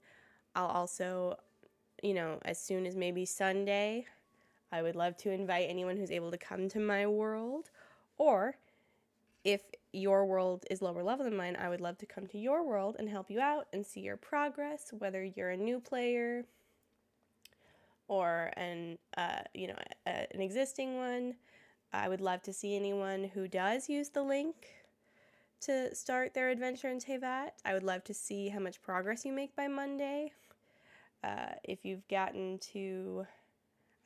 I'll also, as soon as maybe Sunday, I would love to invite anyone who's able to come to my world. Or if your world is lower level than mine, I would love to come to your world and help you out and see your progress, whether you're a new player or an existing one. I would love to see anyone who does use the link to start their adventure in Tevat. I would love to see how much progress you make by Monday. If you've gotten to,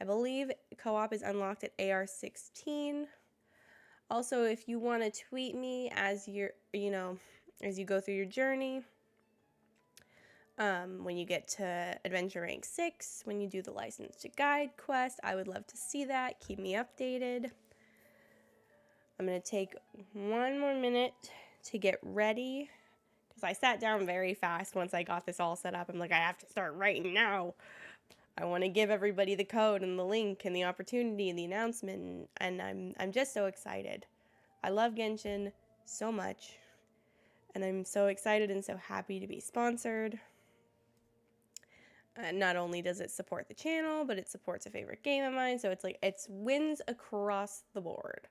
I believe co-op is unlocked at AR 16. Also, if you want to tweet me as as you go through your journey, when you get to adventure rank 6, when you do the license to guide quest, I would love to see that. Keep me updated. I'm going to take one more minute to get ready because I sat down very fast once I got this all set up. I'm like, I have to start right now. I want to give everybody the code and the link and the opportunity and the announcement, and I'm just so excited. I love Genshin so much, and I'm so excited and so happy to be sponsored. Not only does it support the channel, but it supports a favorite game of mine, so it's wins across the board.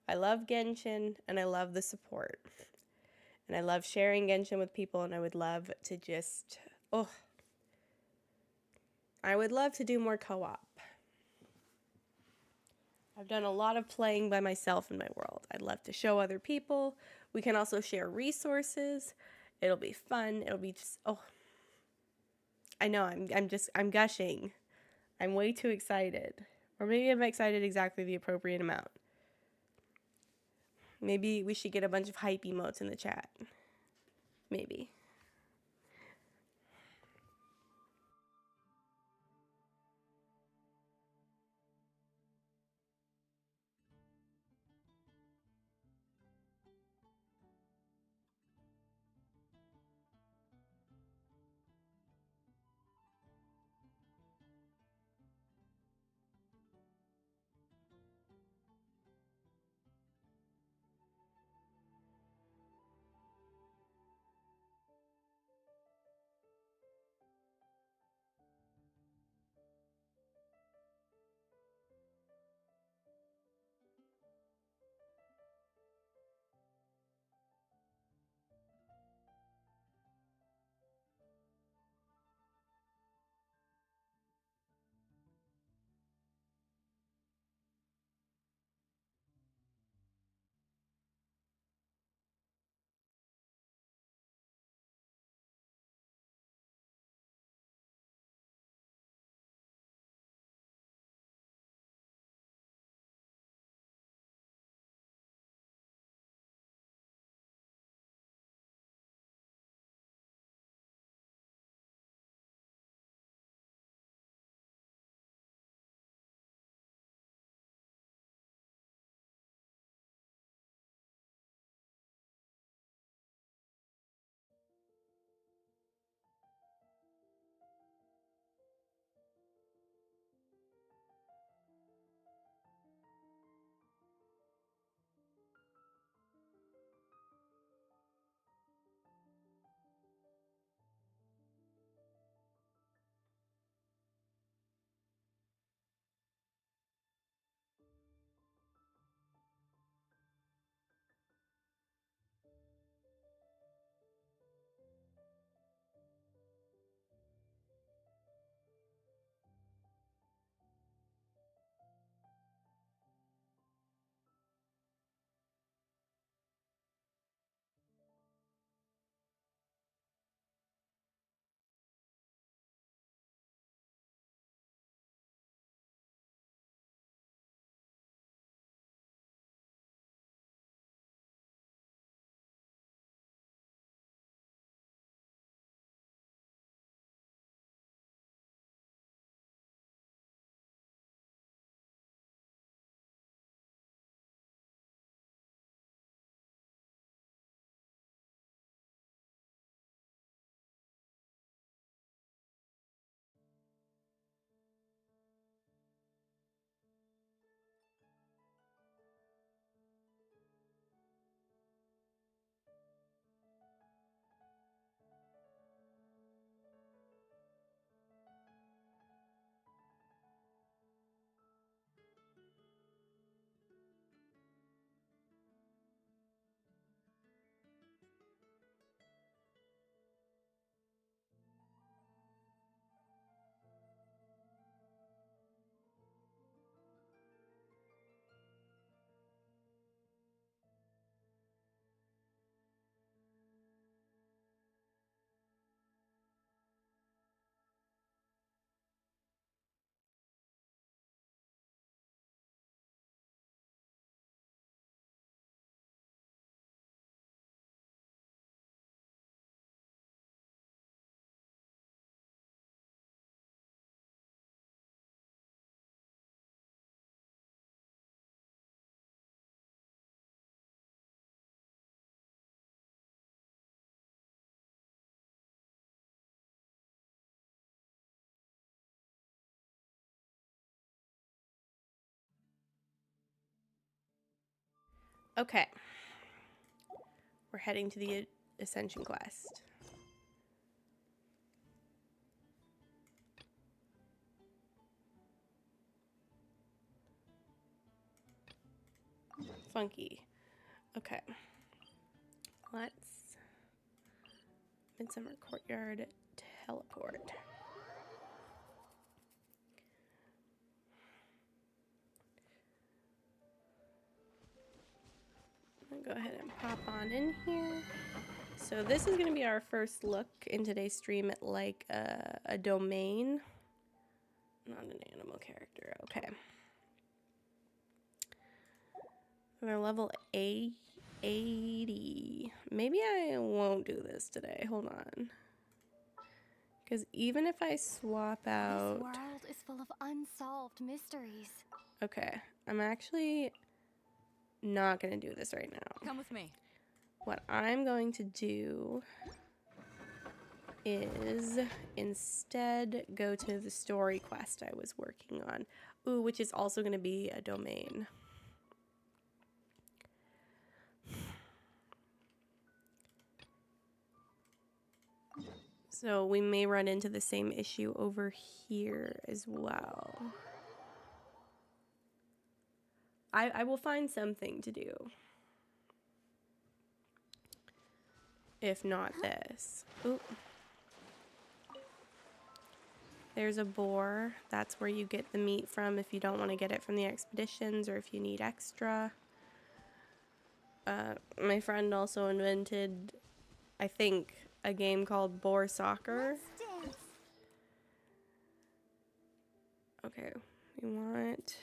I love Genshin, and I love the support. And I love sharing Genshin with people, and I would love to I would love to do more co-op. I've done a lot of playing by myself in my world. I'd love to show other people. We can also share resources. It'll be fun. It'll be just, I know, I'm gushing. I'm way too excited. Or maybe I'm excited exactly the appropriate amount. Maybe we should get a bunch of hype emotes in the chat. Maybe. Okay. We're heading to the Ascension quest. Funky. Okay. Let's Midsummer Courtyard teleport. I'm gonna go ahead and pop on in here. So this is gonna be our first look in today's stream at like a domain. Not an animal character. Okay. We're level 80. Maybe I won't do this today. Hold on. Because even if I swap out... This world is full of unsolved mysteries. Okay. I'm actually not going to do this right now. Come with me. What I'm going to do is instead go to the story quest I was working on. Ooh, which is also going to be a domain. So we may run into the same issue over here as well. I will find something to do. If not this. Oop. There's a boar. That's where you get the meat from if you don't want to get it from the expeditions or if you need extra. My friend also invented, I think, a game called Boar Soccer. Okay, we want...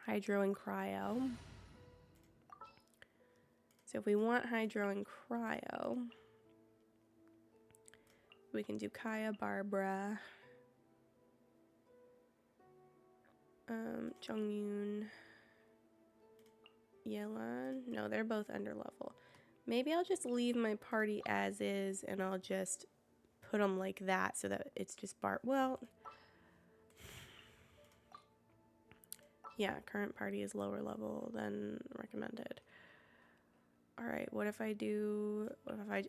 Hydro and Cryo. So if we want Hydro and Cryo, we can do Kaya, Barbara, Jonghyun, Yelan. No, they're both under level. Maybe I'll just leave my party as is and I'll just put them like that so that it's just well, yeah, current party is lower level than recommended. All right, what if I do,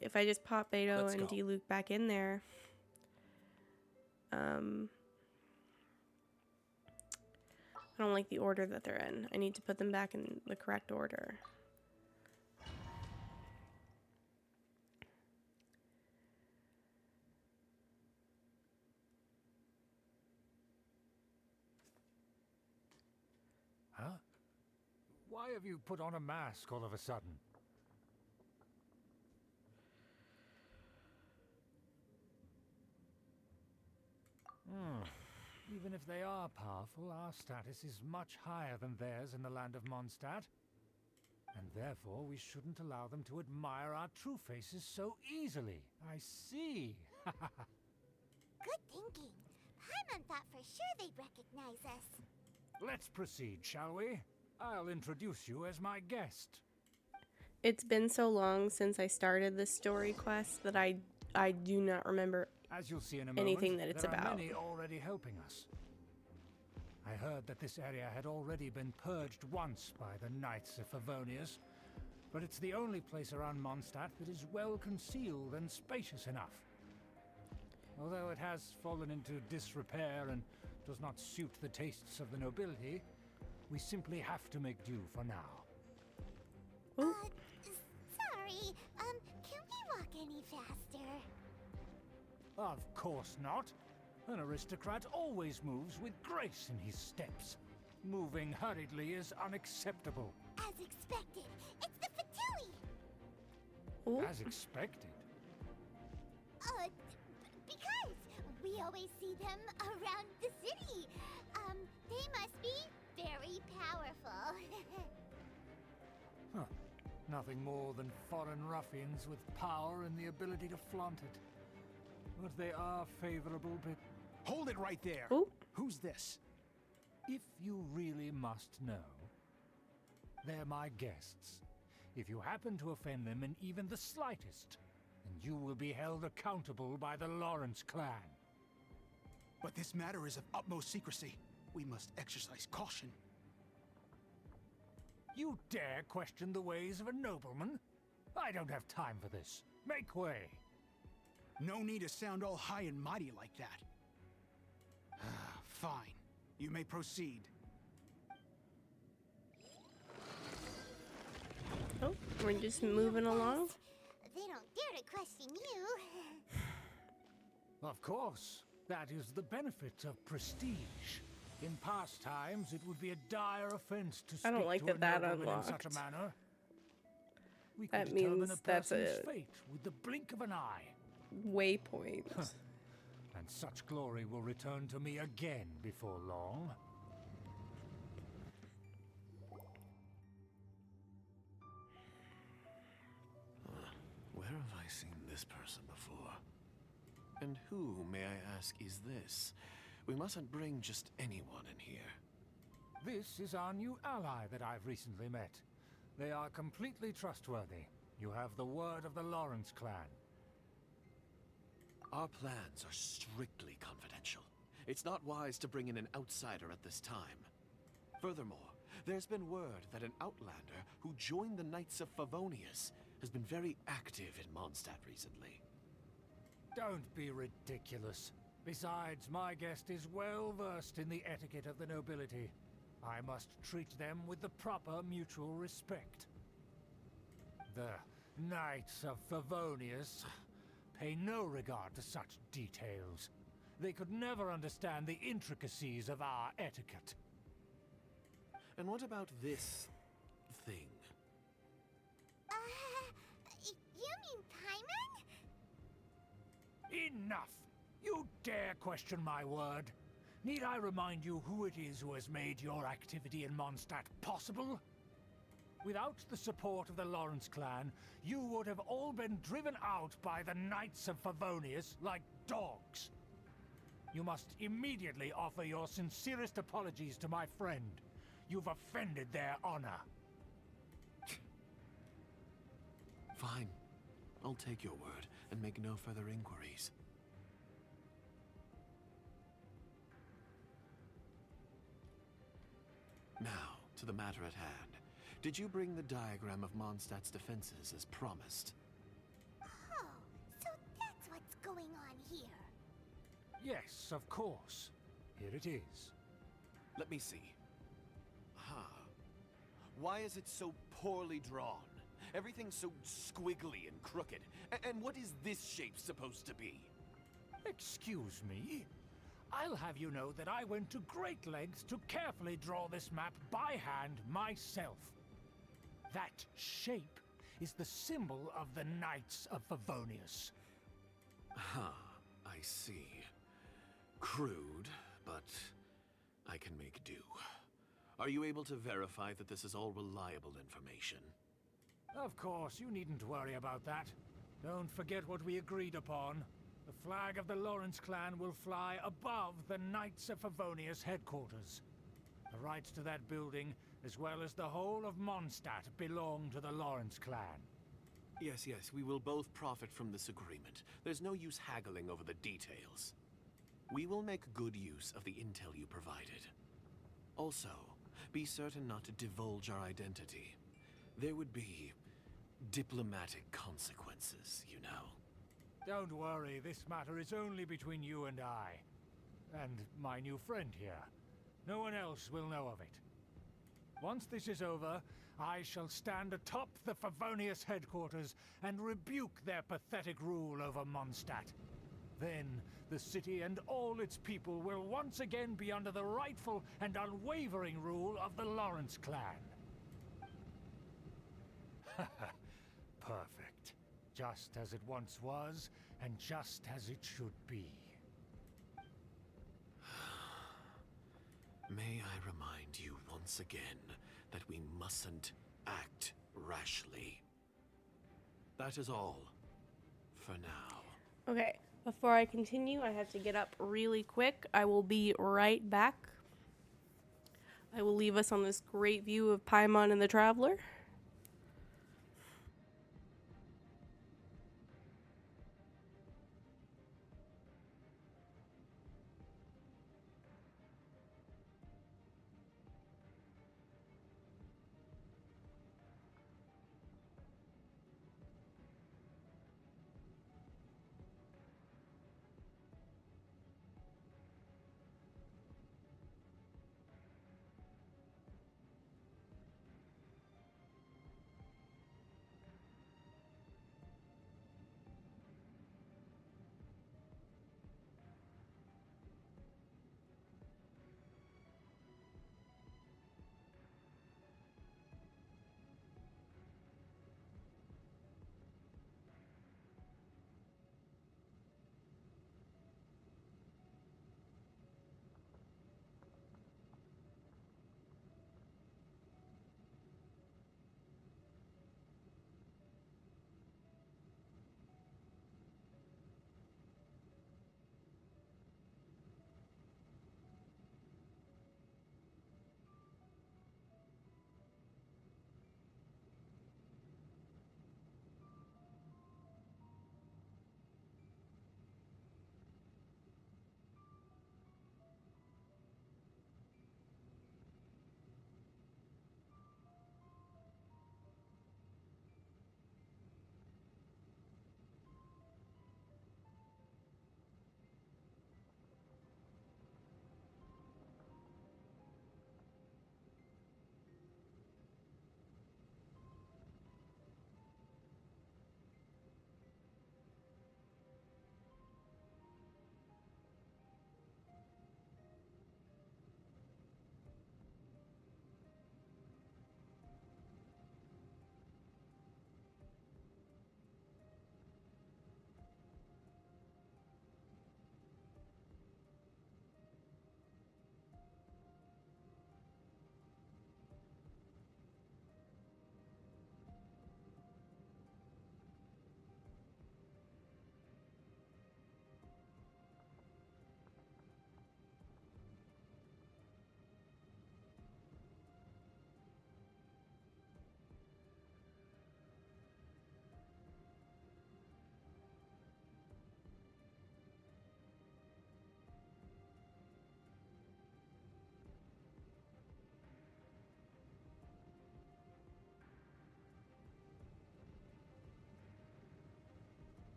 if I just pop Beto and D-Luke back in there? I don't like the order that they're in. I need to put them back in the correct order. Huh? Why have you put on a mask all of a sudden? Even if they are powerful, our status is much higher than theirs in the land of Mondstadt. And therefore, we shouldn't allow them to admire our true faces so easily. I see. Good thinking. Paimon thought for sure they'd recognize us. Let's proceed, shall we? I'll introduce you as my guest. It's been so long since I started this story quest that I do not remember As you'll see in a moment, anything that it's there about. are many already helping us. I heard that this area had already been purged once by the Knights of Favonius, but it's the only place around Mondstadt that is well concealed and spacious enough. Although it has fallen into disrepair and does not suit the tastes of the nobility, we simply have to make do for now. Sorry, can we walk any faster? Of course not. An aristocrat always moves with grace in his steps. Moving hurriedly is unacceptable. As expected, it's the Fatui! Ooh. As expected. Because we always see them around the city. They must be very powerful. Huh. Nothing more than foreign ruffians with power and the ability to flaunt it. But they are favorable, but... Hold it right there! Ooh. Who's this? If you really must know, they're my guests. If you happen to offend them in even the slightest, then you will be held accountable by the Lawrence clan. But this matter is of utmost secrecy. We must exercise caution. You dare question the ways of a nobleman? I don't have time for this. Make way. No need to sound all high and mighty like that. Fine. You may proceed. Oh, we're just moving along. They don't dare to question you. Of course. That is the benefit of prestige. In past times, it would be a dire offense to I don't speak like to a that nobleman in such a unlocked. manner. We That could determine means a that's person's a fate with the blink of an eye. waypoint. And such glory will return to me again before long. Where have I seen this person before? And who, may I ask, is this? We mustn't bring just anyone in here. This is our new ally that I've recently met. They are completely trustworthy. You have the word of the Lawrence clan. Our plans are strictly confidential. It's not wise to bring in an outsider at this time. Furthermore, there's been word that an outlander who joined the Knights of Favonius has been very active in Mondstadt recently. Don't be ridiculous. Besides, my guest is well versed in the etiquette of the nobility. I must treat them with the proper mutual respect. The Knights of Favonius pay no regard to such details. They could never understand the intricacies of our etiquette. And what about this thing? You mean Paimon? Enough! You dare question my word? Need I remind you who it is who has made your activity in Mondstadt possible? Without the support of the Lawrence clan, you would have all been driven out by the Knights of Favonius like dogs. You must immediately offer your sincerest apologies to my friend. You've offended their honor. Fine. I'll take your word and make no further inquiries. Now, to the matter at hand. Did you bring the diagram of Mondstadt's defenses as promised? Oh, so that's what's going on here. Yes, of course. Here it is. Let me see. Why is it so poorly drawn? Everything's so squiggly and crooked. And what is this shape supposed to be? Excuse me? I'll have you know that I went to great lengths to carefully draw this map by hand myself. That shape is the symbol of the Knights of Favonius. I see. Crude, but I can make do. Are you able to verify that this is all reliable information? Of course, you needn't worry about that. Don't forget what we agreed upon. The flag of the Lawrence clan will fly above the Knights of Favonius headquarters. The rights to that building, as well as the whole of Mondstadt, belong to the Lawrence clan. Yes, we will both profit from this agreement. There's no use haggling over the details. We will make good use of the intel you provided. Also, be certain not to divulge our identity. There would be diplomatic consequences, you know. Don't worry, this matter is only between you and I. And my new friend here. No one else will know of it. Once this is over, I shall stand atop the Favonius headquarters and rebuke their pathetic rule over Mondstadt. Then, the city and all its people will once again be under the rightful and unwavering rule of the Lawrence clan. Perfect. Just as it once was, and just as it should be. May I remind you once again that we mustn't act rashly. That is all, for now. Okay, before I continue, I have to get up really quick. I will be right back. I will leave us on this great view of Paimon and the Traveler.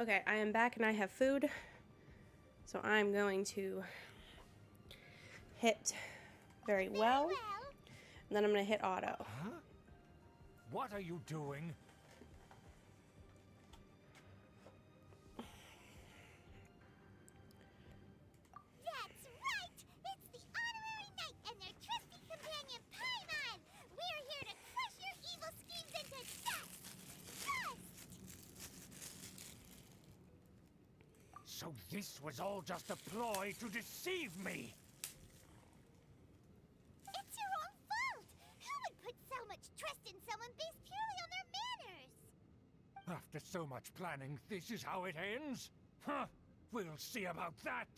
Okay, I am back and I have food. So I'm going to hit very well. And then I'm going to hit auto. Huh? What are you doing? That's right! It's the Honorary Knight and their trusty companion, Paimon! We're here to crush your evil schemes into dust! Dust! So this was all just a ploy to deceive me! It's your own fault! Who would put so much trust in someone based purely on their manners? After so much planning, this is how it ends? Huh! We'll see about that!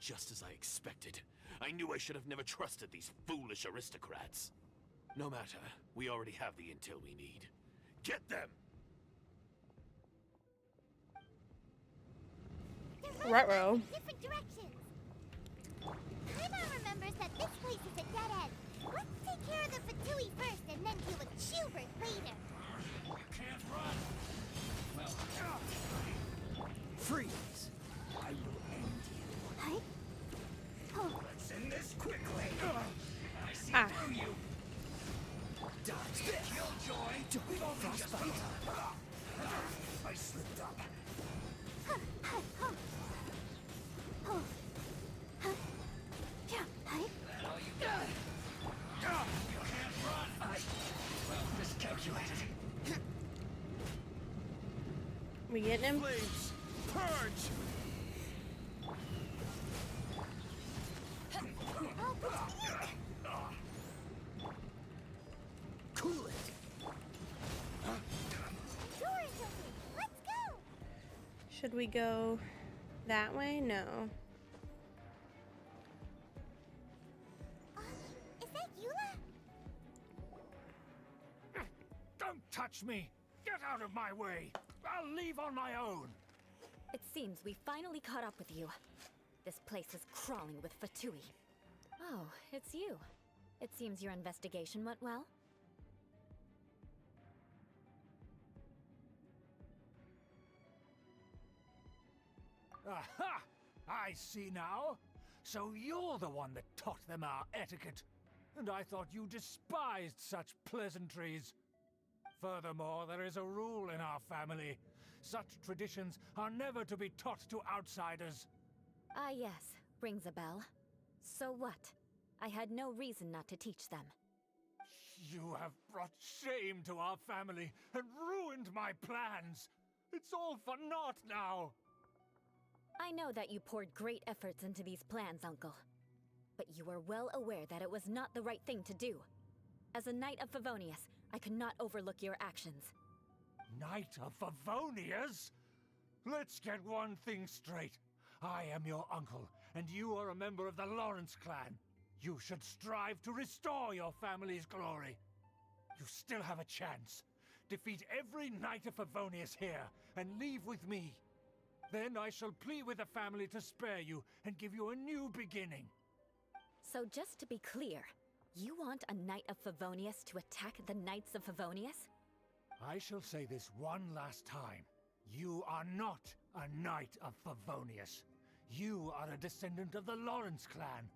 Just as I expected. I knew I should have never trusted these foolish aristocrats. No matter, we already have the intel we need. Get them! They're running Ruh-roh. in different directions. Paimon remembers that this place is a dead end. Let's take care of the Fatui first and then deal with Schubert later. Can't run! Well, Freeze! I will end you. Huh? Oh, Let's end this quickly. I see Ah. through you. Dodge this. Killjoy. Don't fall frostbite. I slipped up. yeah, huh? That all you got? You can't run. Well, miscalculated. We getting him? Flames, purge. Cool it. Door is open. Let's go. Should we go that way? No. Is that Eula? Don't touch me! Get out of my way! I'll leave on my own! It seems we finally caught up with you. This place is crawling with Fatui. Oh, it's you. It seems your investigation went well. Aha! I see now. So you're the one that taught them our etiquette. And I thought you despised such pleasantries. Furthermore, there is a rule in our family. Such traditions are never to be taught to outsiders. Ah yes, rings a bell. So what? I had no reason not to teach them. You have brought shame to our family and ruined my plans. It's all for naught now. I know that you poured great efforts into these plans, Uncle. But you were well aware that it was not the right thing to do. As a Knight of Favonius, I could not overlook your actions. Knight of Favonius? Let's get one thing straight. I am your uncle, and you are a member of the Lawrence clan. You should strive to restore your family's glory. You still have a chance. Defeat every Knight of Favonius here, and leave with me. Then I shall plead with the family to spare you and give you a new beginning. So just to be clear, you want a Knight of Favonius to attack the Knights of Favonius? I shall say this one last time. You are not a Knight of Favonius. You are a descendant of the Lawrence clan.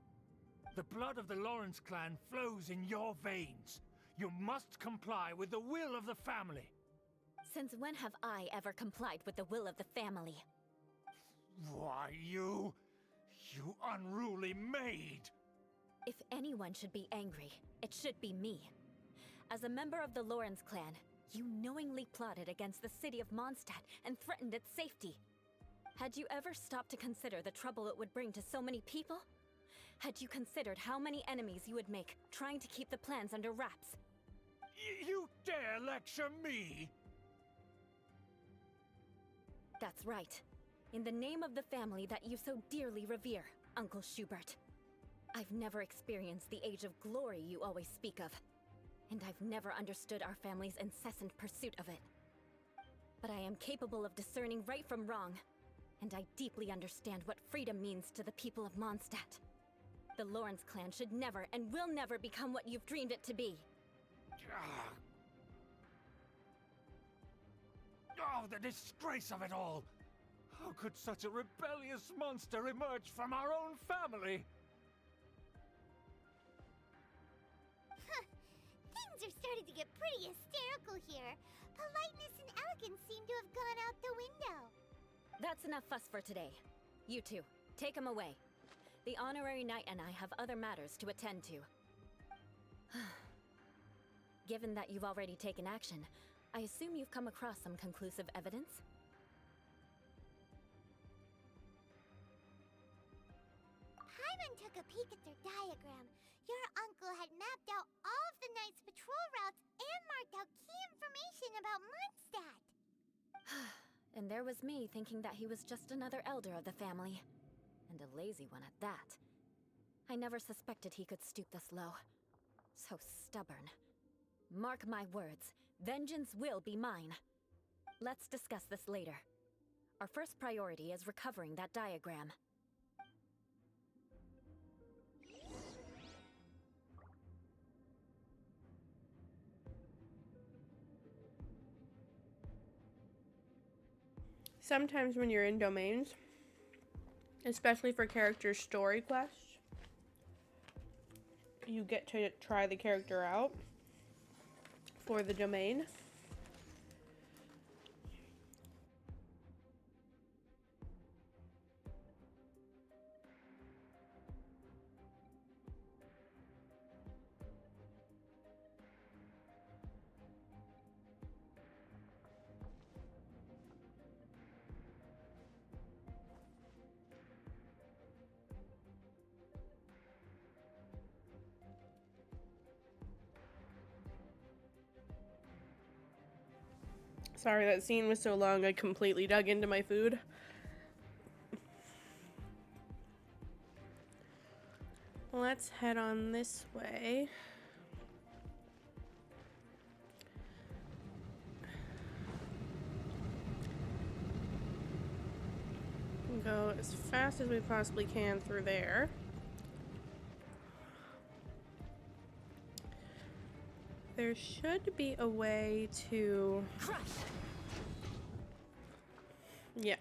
The blood of the Lawrence clan flows in your veins. You must comply with the will of the family. Since when have I ever complied with the will of the family? Why, you unruly maid! If anyone should be angry, it should be me. As a member of the Lawrence clan, you knowingly plotted against the city of Mondstadt and threatened its safety. Had you ever stopped to consider the trouble it would bring to so many people? Had you considered how many enemies you would make trying to keep the plans under wraps? You dare lecture me? That's right. In the name of the family that you so dearly revere, Uncle Schubert. I've never experienced the age of glory you always speak of, and I've never understood our family's incessant pursuit of it. But I am capable of discerning right from wrong, and I deeply understand what freedom means to the people of Mondstadt. The Lawrence clan should never and will never become what you've dreamed it to be. Oh, the disgrace of it all! How could such a rebellious monster emerge from our own family? Things are starting to get pretty hysterical here. Politeness and elegance seem to have gone out the window. That's enough fuss for today. You two, take him away. The honorary knight and I have other matters to attend to. Given that you've already taken action, I assume you've come across some conclusive evidence? Paimon took a peek at their diagram. Your uncle had mapped out all of the knight's patrol routes and marked out key information about Mondstadt. And there was me thinking that he was just another elder of the family. And a lazy one at that. I never suspected he could stoop this low. So stubborn. Mark my words, vengeance will be mine. Let's discuss this later. Our first priority is recovering that diagram. Sometimes when you're in domains, especially for character story quests, you get to try the character out for the domain. Sorry, that scene was so long I completely dug into my food. Let's head on this way. Go as fast as we possibly can through there. There should be a way to... Crush! Yeah.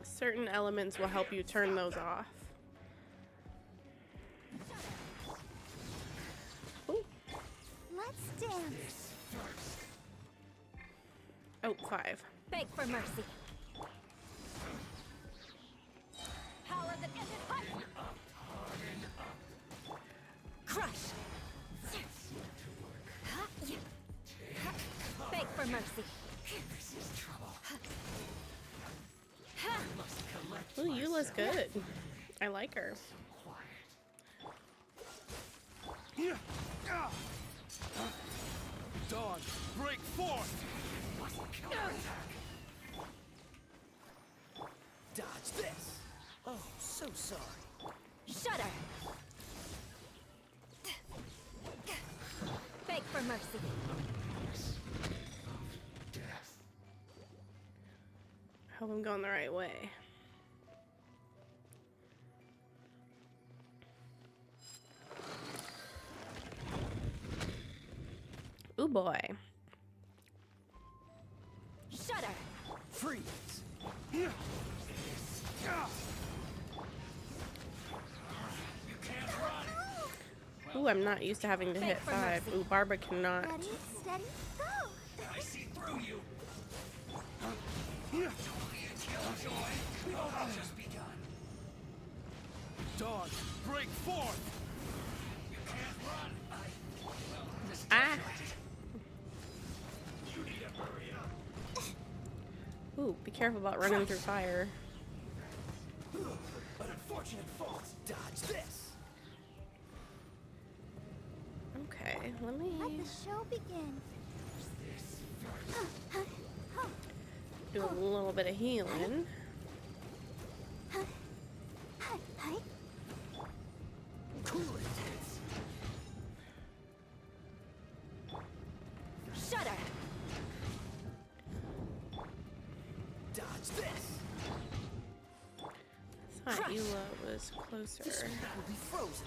Certain elements will help you turn those off. Ooh. Let's dance. Oh, 5. Beg for mercy. Power that ended fight! Crush! Beg for mercy. Ooh, Eula's good. I like her. Dawn, break forth! Dodge this! Oh, so sorry. Shudder! Beg for mercy. Hope I'm going the right way. Ooh boy. Shudder! Freeze! Ooh, I'm not used to having to hit 5. Ooh, Barbara cannot. Ready, steady, go! I see through you! Killjoy! We've only just begun. Dawn, break forth! You can't run! Ah! You need to hurry up. Ooh, be careful about running through fire. An unfortunate fault. Dodge this! Okay, let Let me the show begin. do a little bit of healing. Cool it! Shudder! Dodge this! I thought Eula was closer. This will be frozen.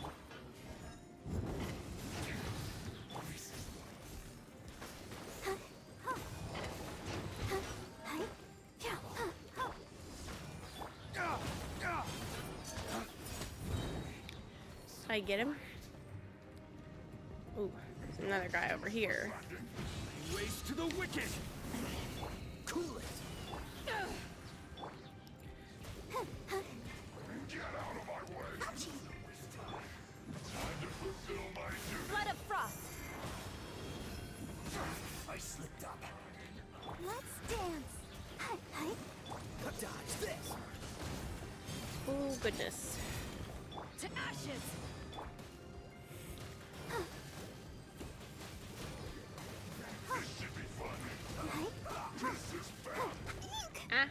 I get him? Ooh, there's another guy over here. Ways to the wicked. Cool it. Blood of frost. I slipped up. Let's dance. Dodge this. Oh, goodness. To ashes. Ah.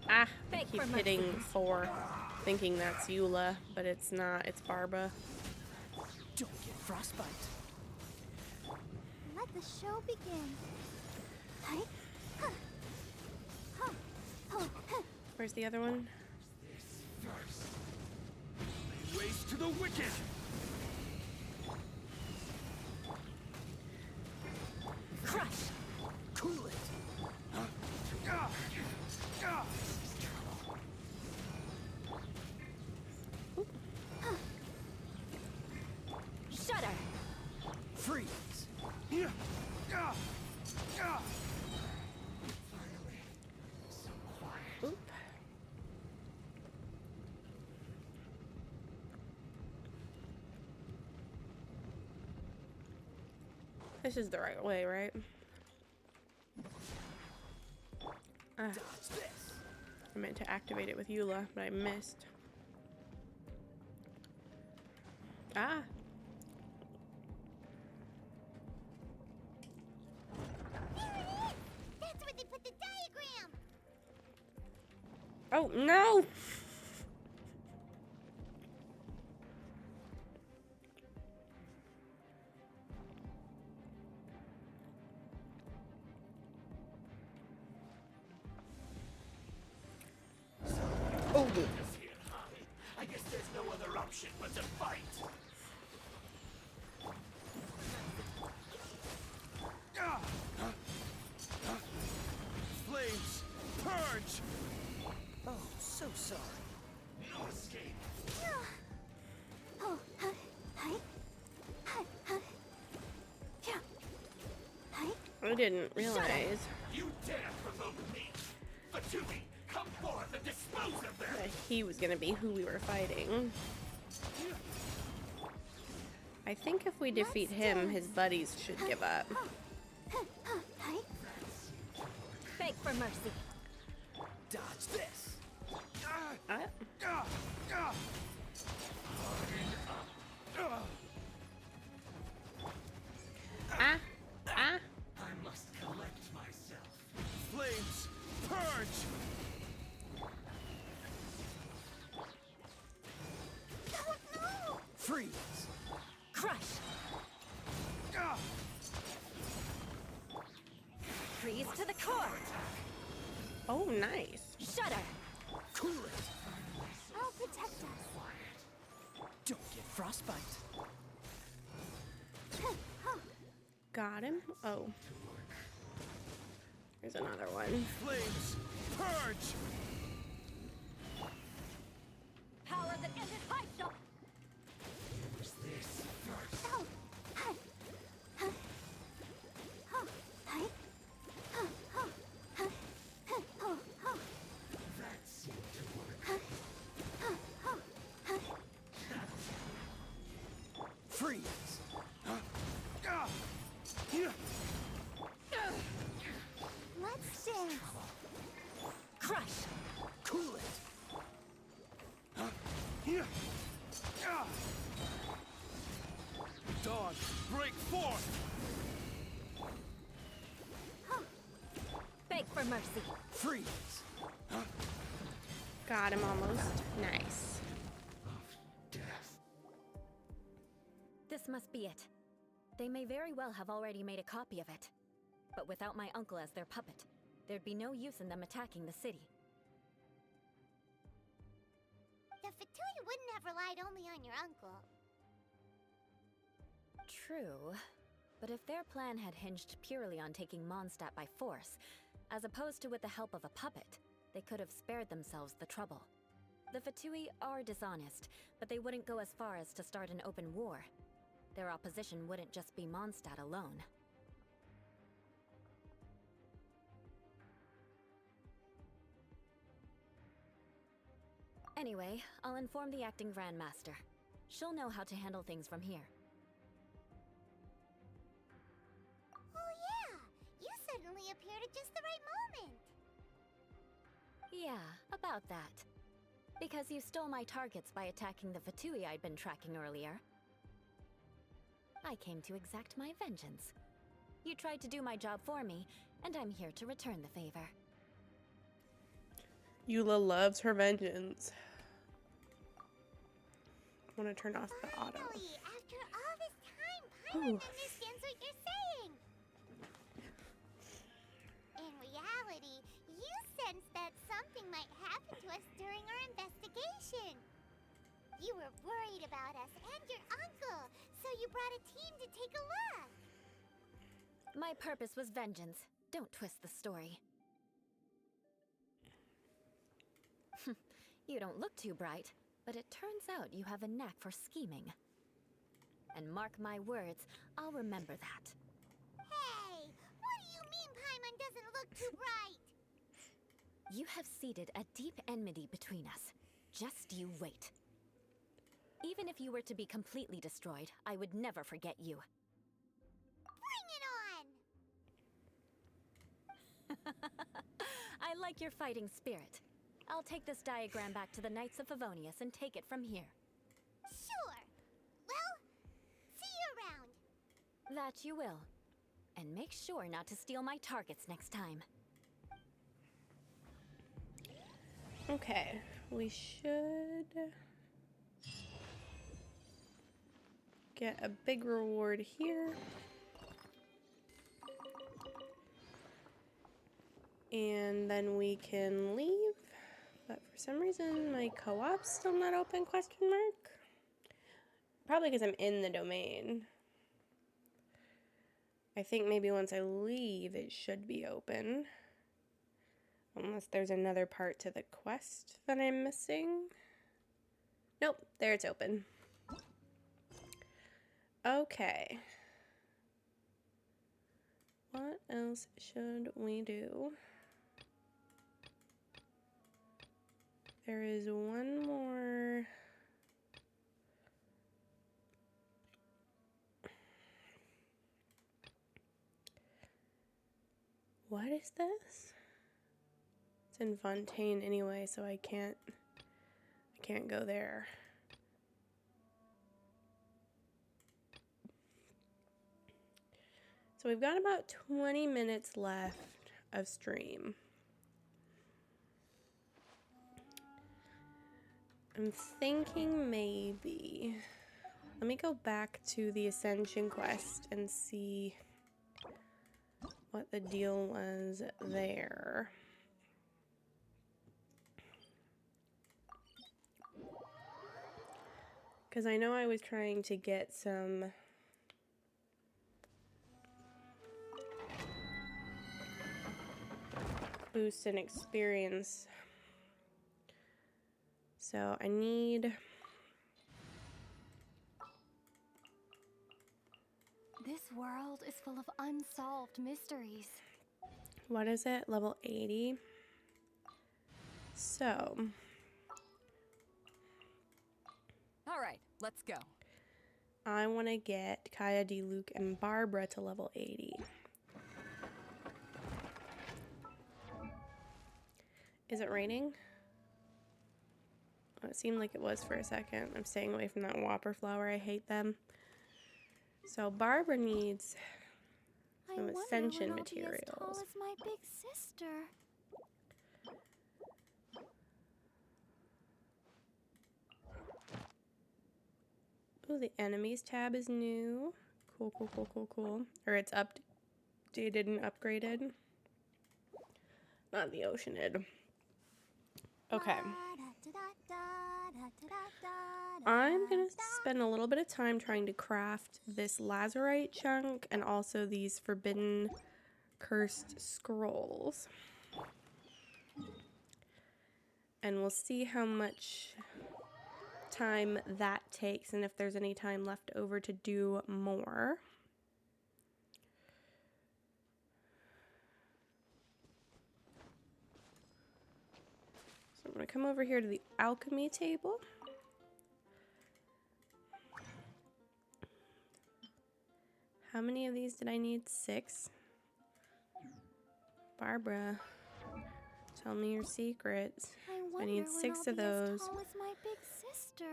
Ah, I Beg keep for hitting mercy. 4, thinking that's Eula, but it's not. It's Barba. Don't get frostbite. Let the show begin. Where's the other one? Ways to the wicked. Crush. Cool it. Shudder. Freeze. Oop. This is the right way, right? Ah, Dodge this. I meant to activate it with Eula, but I missed. Ah! There it is! That's where they put the diagram! Oh, no! Oh, I guess there's no other option but to fight. Flames, purge. Oh, so sorry. No escape. I didn't realize You dare provoke me. Fatumi, come forth and dispose of them. that he was gonna be who we were fighting. I think if we defeat him, his buddies should give up. Beg for mercy. Dodge this. Ah. Ah! Ah! I must collect myself. Flames, purge. Freeze. Crush. Freeze to the core. Oh, nice. Shudder. Cool it. I'll protect us. Don't get frostbite. Got him. Oh. There's another one. Flames, purge. Power that ended high shot. Freeze. Let's dance. Crush. Cool it. Dawn, break forth. Beg for mercy. Freeze. Got him almost. Nice. This must be it. They may very well have already made a copy of it. But without my uncle as their puppet, there'd be no use in them attacking the city. The Fatui wouldn't have relied only on your uncle. True. But if their plan had hinged purely on taking Mondstadt by force, As opposed to with the help of a puppet, they could have spared themselves the trouble. The Fatui are dishonest, but they wouldn't go as far as to start an open war. Their opposition wouldn't just be Mondstadt alone. Anyway, I'll inform the acting Grandmaster. She'll know how to handle things from here. Oh yeah! You suddenly appeared at just the right moment! Yeah, about that. Because you stole my targets by attacking the Fatui I'd been tracking earlier. I came to exact my vengeance. You tried to do my job for me, and I'm here to return the favor. Eula loves her vengeance. I want to turn off the auto. Finally, after all this time, Ooh. Paimon understands what you're saying! In reality, you sensed that something might happen to us during our investigation. You were worried about us and your uncle, so you brought a team to take a look. My purpose was vengeance. Don't twist the story. You don't look too bright, but it turns out you have a knack for scheming. And mark my words, I'll remember that. Hey, what do you mean Paimon doesn't look too bright? You have seeded a deep enmity between us. Just you wait. Even if you were to be completely destroyed, I would never forget you. Bring it on! I like your fighting spirit. I'll take this diagram back to the Knights of Favonius and take it from here. Sure. Well, see you around. That you will. And make sure not to steal my targets next time. Okay, we should get a big reward here. And then we can leave. But for some reason, my co-op's still not open, question mark? Probably because I'm in the domain. I think maybe once I leave, it should be open. Unless there's another part to the quest that I'm missing. Nope, there it's open. Okay. What else should we do? There is one more. What is this? It's in Fontaine anyway, so I can't go there. So we've got about 20 minutes left of stream. I'm thinking maybe, let me go back to the Ascension quest and see what the deal was there. Because I know I was trying to get some boost in experience. So I need... This world is full of unsolved mysteries. What is it? Level 80. So... All right, let's go. I want to get Kaya, D, Luke, and Barbara to level 80. Is it raining? Oh, it seemed like it was for a second. I'm staying away from that whopper flower. I hate them. So Barbara needs some ascension materials. As tall as my big sister. Oh, the enemies tab is new. Cool, cool, cool, cool, cool. Or it's updated and upgraded. Not the Oceanid. Okay. I'm gonna spend a little bit of time trying to craft this lazurite chunk and also these forbidden cursed scrolls. And we'll see how much time that takes and if there's any time left over to do more. So I'm going to come over here to the alchemy table. How many of these did I need? 6. Barbara, tell me your secrets. I need wonder 6 when of I'll be those. as tall as my big sister.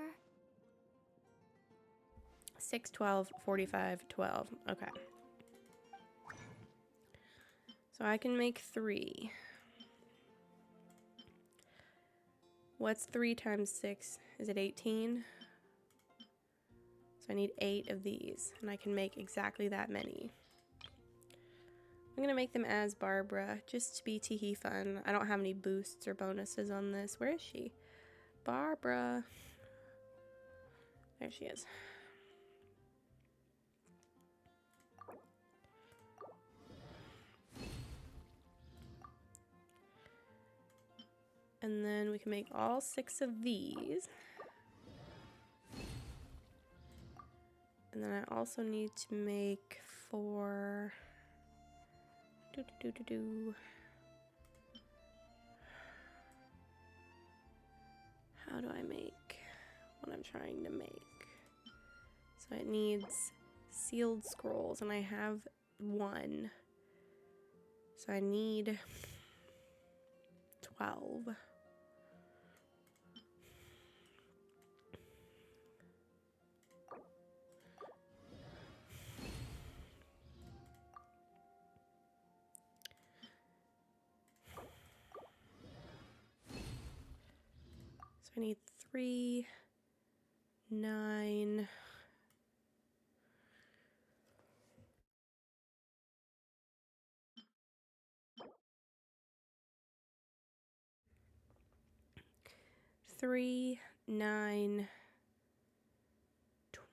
6, 12, 45, 12. Okay. So I can make 3. What's 3 times 6? Is it 18? So I need 8 of these, and I can make exactly that many. I'm going to make them as Barbara, just to be tee-hee fun. I don't have any boosts or bonuses on this. Where is she? Barbara. There she is. And then we can make all 6 of these. And then I also need to make 4. How do I make what I'm trying to make? So it needs sealed scrolls, and I have 1. So I need 12. So I need 3, 9, 3, 9,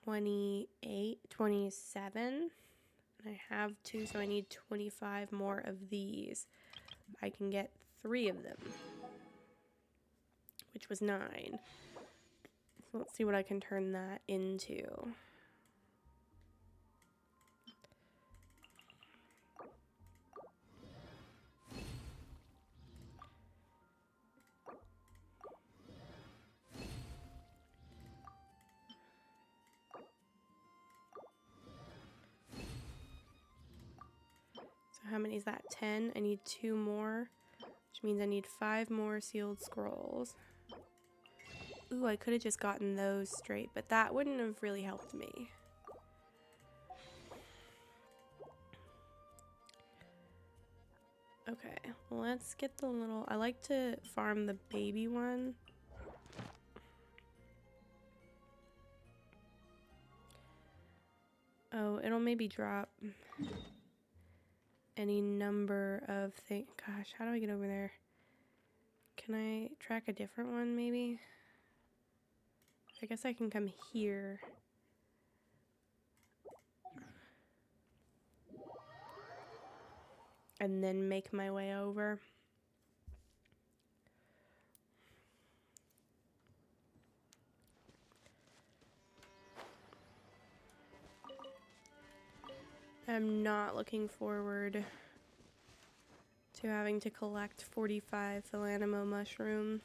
28, 27. And I have 2, so I need 25 more of these. I can get 3 of them, which was 9. So let's see what I can turn that into. So how many is that? 10. I need 2 more, which means I need 5 more sealed scrolls. Ooh, I could have just gotten those straight, but that wouldn't have really helped me. Okay, well, let's get the little... I like to farm the baby one. Oh, it'll maybe drop any number of things. Gosh, how do I get over there? Can I track a different one, maybe? I guess I can come here. And then make my way over. I'm not looking forward to having to collect 45 Philanimo mushrooms.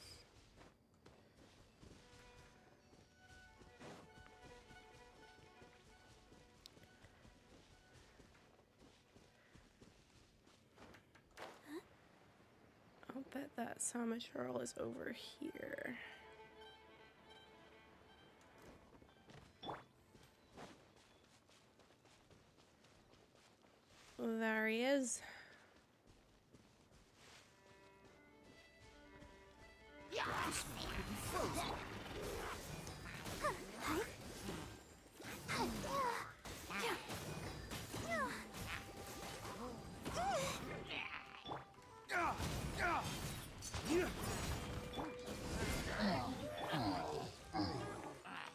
I'll bet that Sama Churl is over here. Well, there he is.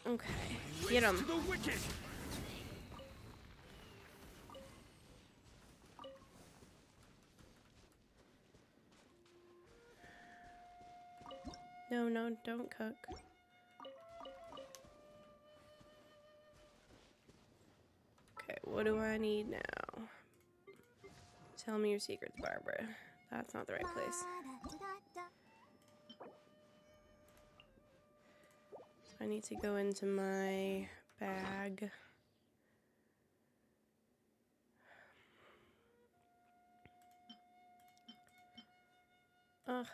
Okay, get him. No, no, don't cook. Okay, what do I need now? Tell me your secrets, Barbara. That's not the right place. I need to go into my bag. Ugh.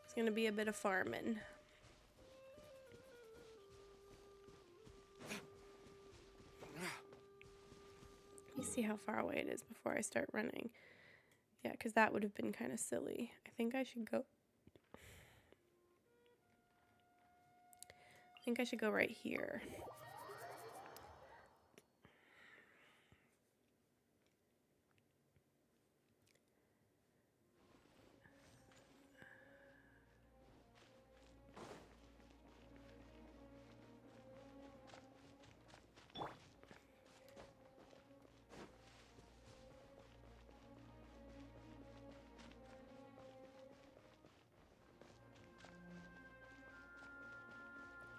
It's gonna be a bit of farming. Let me see how far away it is before I start running. Yeah, because that would have been kind of silly. I think I should go right here.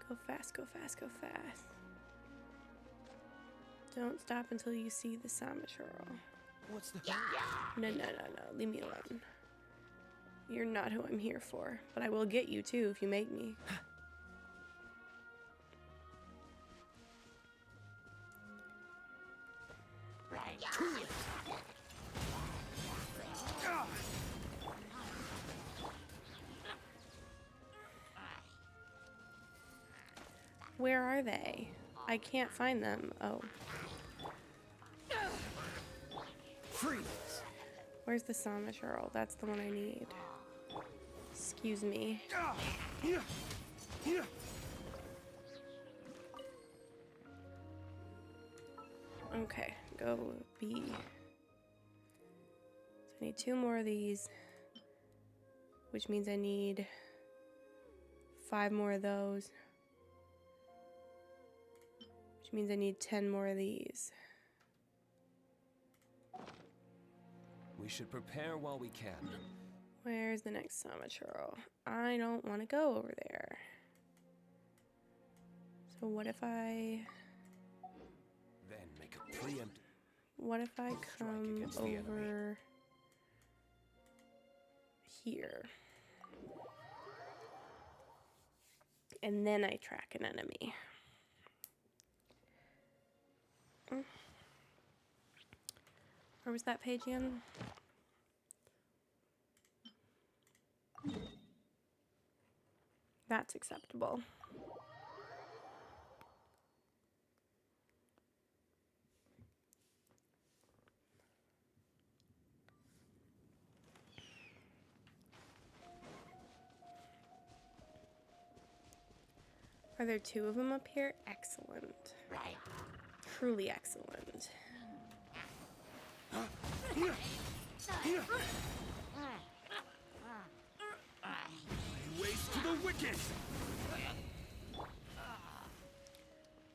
Go fast, go fast, go fast. Don't stop until you see the Samachurl. What's the... No, no, no, no. Leave me alone. You're not who I'm here for. But I will get you too if you make me. Where are they? I can't find them. Oh. Freeze! Where's the Samachurl? That's the one I need. Excuse me. Okay, go B. So I need 2 more of these, which means I need 5 more of those, which means I need 10 more of these. We should prepare while we can. Where's the next Samachurl? I don't want to go over there. So what if I... Then make a preemptive... What if I Strike come against the enemy. over here? And then I track an enemy. Where was that page again? That's acceptable. Are there 2 of them up here? Excellent. Truly excellent. Waste to the wicked!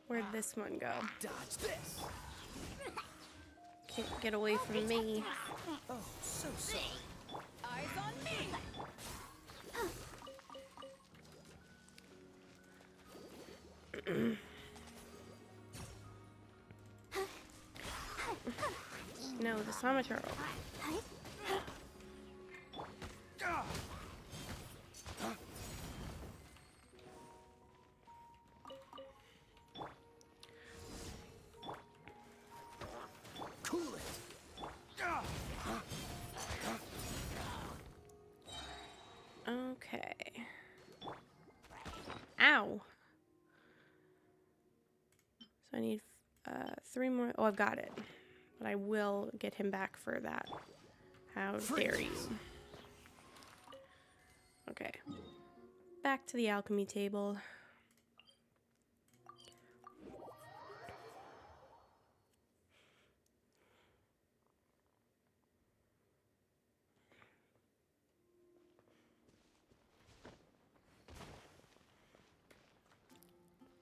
Where'd this one go? Dodge this! Can't get away from me. Oh, so sorry. Eyes on me! No, the Samachurl. Cool it! Okay. Ow. So I need 3 more. Oh, I've got it. But I will get him back for that. How dare you? Okay. Back to the alchemy table.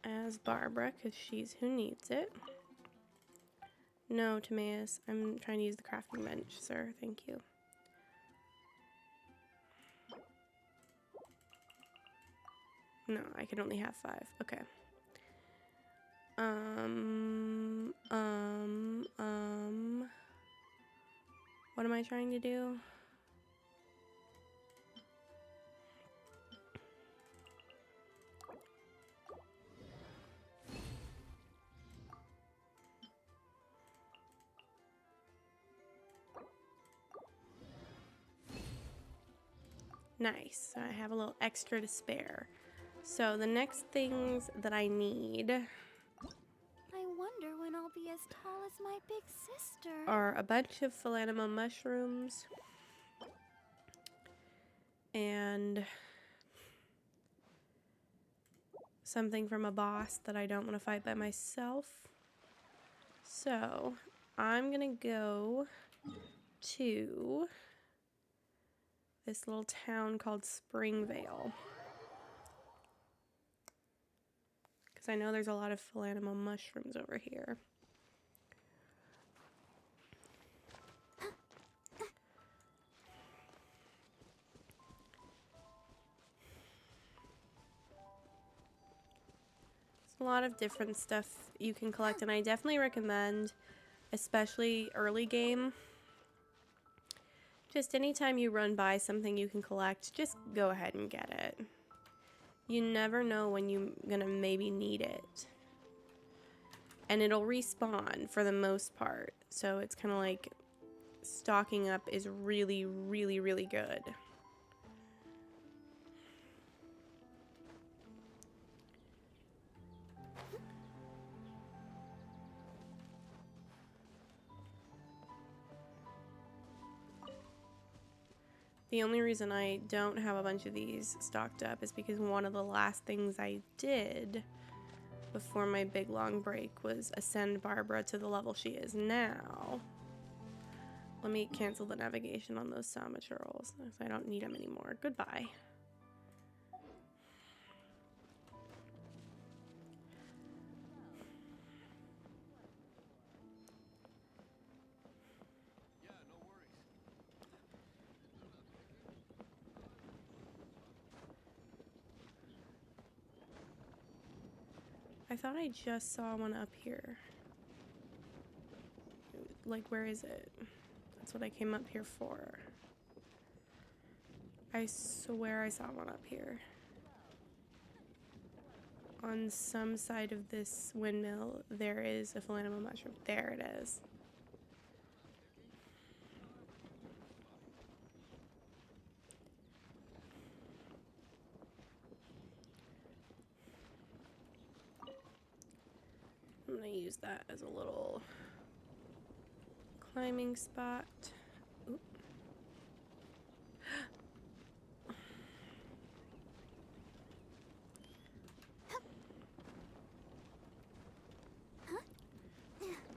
As Barbara, because she's who needs it. No, Timaeus, I'm trying to use the crafting bench, sir. Thank you. No, I can only have 5. Okay. What am I trying to do? Nice. So I have a little extra to spare. So the next things that I need I wonder when I'll be as tall as my big sister. are a bunch of philanimo mushrooms and something from a boss that I don't want to fight by myself. So I'm gonna go to this little town called Springvale, because I know there's a lot of philanimo mushrooms over here. There's a lot of different stuff you can collect, and I definitely recommend, especially early game, just anytime you run by something you can collect, just go ahead and get it. You never know when you're gonna maybe need it. And it'll respawn for the most part. So it's kind of like stocking up is really, really, really good. The only reason I don't have a bunch of these stocked up is because one of the last things I did before my big long break was ascend Barbara to the level she is now. Let me cancel the navigation on those Sama churls, because I don't need them anymore. Goodbye. I thought I just saw one up here. Like, where is it? That's what I came up here for. I swear I saw one up here. On some side of this windmill, there is a philanimo mushroom. There it is. I'm gonna use that as a little climbing spot. Oop.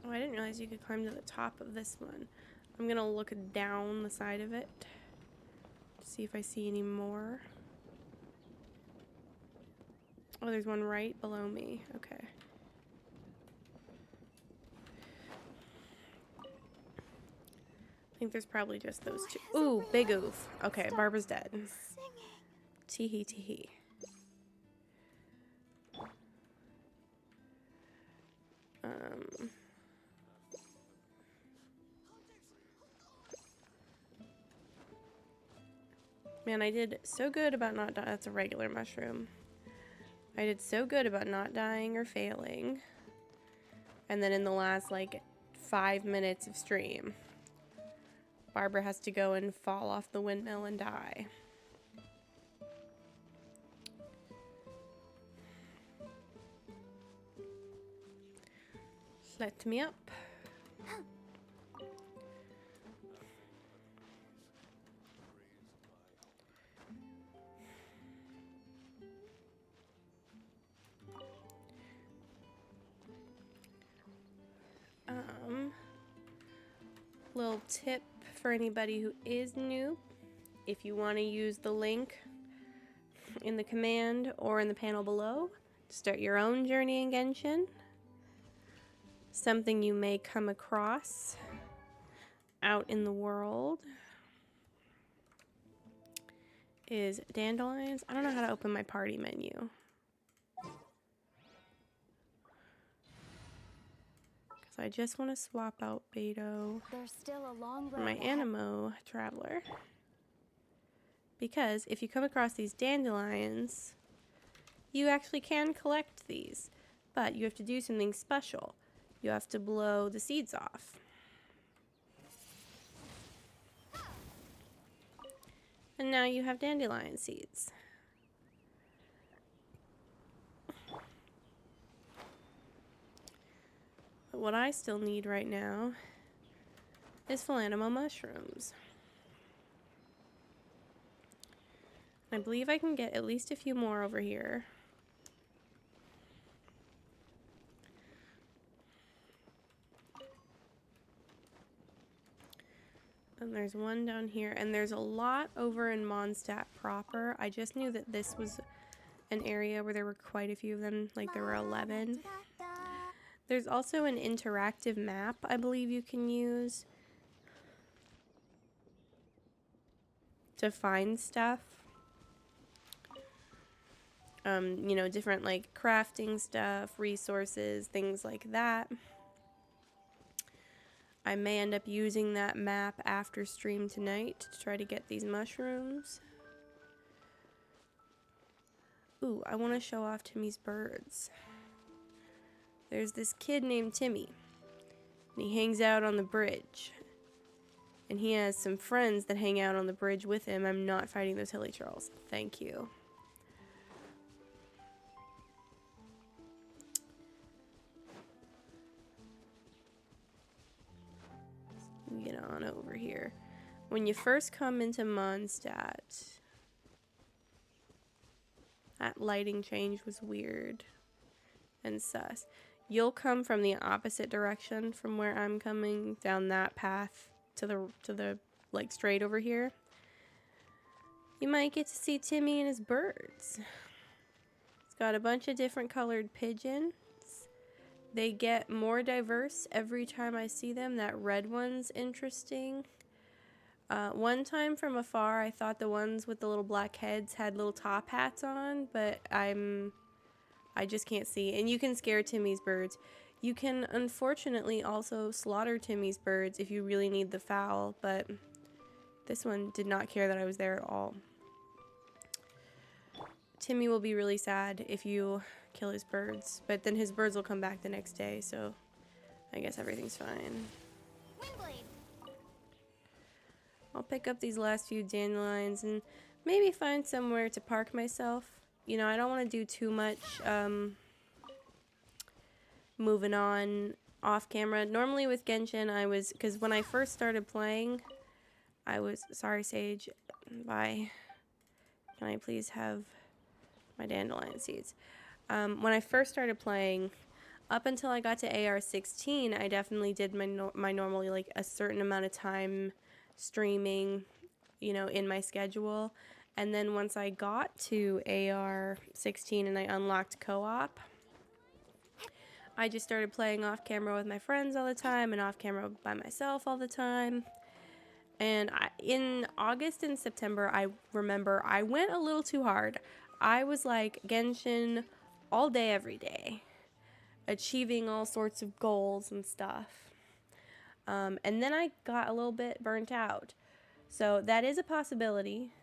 Oh, I didn't realize you could climb to the top of this one. I'm gonna look down the side of it to see if I see any more. Oh, there's one right below me. Okay. I think there's probably just those two. Ooh, big oof. Okay, Barbara's dead. Teehee teehee. Man, I did so good about not dying. That's a regular mushroom. I did so good about not dying or failing. And then in the last, like, 5 minutes of stream, Barbara has to go and fall off the windmill and die. Let me up. Little tip for anybody who is new: if you want to use the link in the command or in the panel below to start your own journey in Genshin, something you may come across out in the world is dandelions. I don't know how to open my party menu. So I just want to swap out Beto There's still a long for road my ahead. Animo Traveler. Because if you come across these dandelions, you actually can collect these. But you have to do something special. You have to blow the seeds off. And now you have dandelion seeds. But what I still need right now is Philanimo mushrooms. I believe I can get at least a few more over here. And there's one down here, and there's a lot over in Mondstadt proper. I just knew that this was an area where there were quite a few of them, like there were 11. There's also an interactive map I believe you can use to find stuff. You know, different like crafting stuff, resources, things like that. I may end up using that map after stream tonight to try to get these mushrooms. Ooh, I want to show off Timmy's birds. There's this kid named Timmy, and he hangs out on the bridge. And he has some friends that hang out on the bridge with him. I'm not fighting those hilly trolls. Thank you. Get on over here. When you first come into Mondstadt, that lighting change was weird and sus. You'll come from the opposite direction from where I'm coming down that path to the like straight over here. You might get to see Timmy and his birds. It's got a bunch of different colored pigeons. They get more diverse every time I see them. That red one's interesting. One time from afar, I thought the ones with the little black heads had little top hats on, but I just can't see. And you can scare Timmy's birds. You can unfortunately also slaughter Timmy's birds if you really need the fowl, but this one did not care that I was there at all. Timmy will be really sad if you kill his birds, but then his birds will come back the next day, so I guess everything's fine. Windblade. I'll pick up these last few dandelions and maybe find somewhere to park myself. You know, I don't want to do too much moving on off camera. Normally with Genshin, because when I first started playing, sorry Sage, bye. Can I please have my dandelion seeds? When I first started playing, up until I got to AR-16, I definitely did my normally like a certain amount of time streaming, you know, in my schedule. And then once I got to AR-16 and I unlocked co-op, I just started playing off camera with my friends all the time and off camera by myself all the time. And in August and September, I remember I went a little too hard. I was like Genshin all day, every day, achieving all sorts of goals and stuff. And then I got a little bit burnt out. So that is a possibility.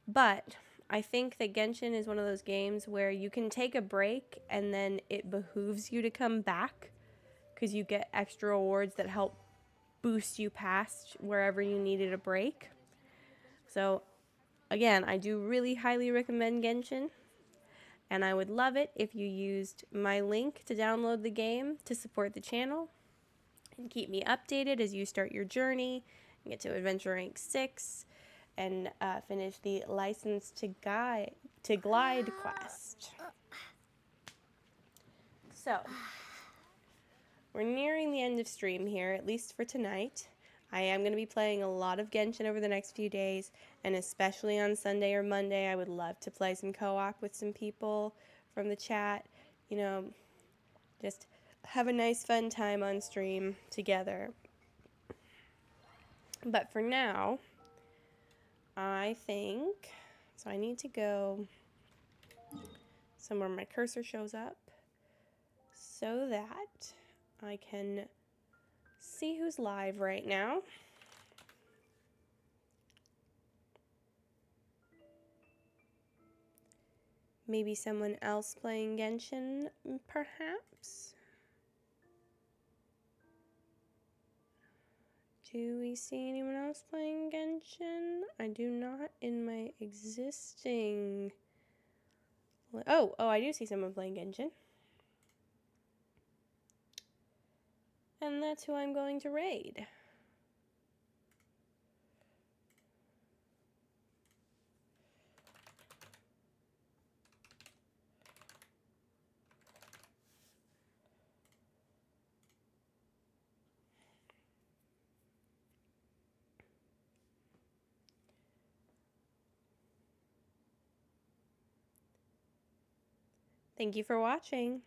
But I think that Genshin is one of those games where you can take a break and then it behooves you to come back because you get extra rewards that help boost you past wherever you needed a break. So again, I do really highly recommend Genshin. And I would love it if you used my link to download the game to support the channel and keep me updated as you start your journey and get to Adventure Rank 6 and finish the License to Glide quest. So, we're nearing the end of stream here, at least for tonight. I am going to be playing a lot of Genshin over the next few days, and especially on Sunday or Monday, I would love to play some co-op with some people from the chat. You know, just have a nice fun time on stream together. But for now, I think, so I need to go somewhere my cursor shows up so that I can see who's live right now. Maybe someone else playing Genshin, perhaps? Do we see anyone else playing Genshin? I do not in my existing... Oh, I do see someone playing Genshin. And that's who I'm going to raid. Thank you for watching.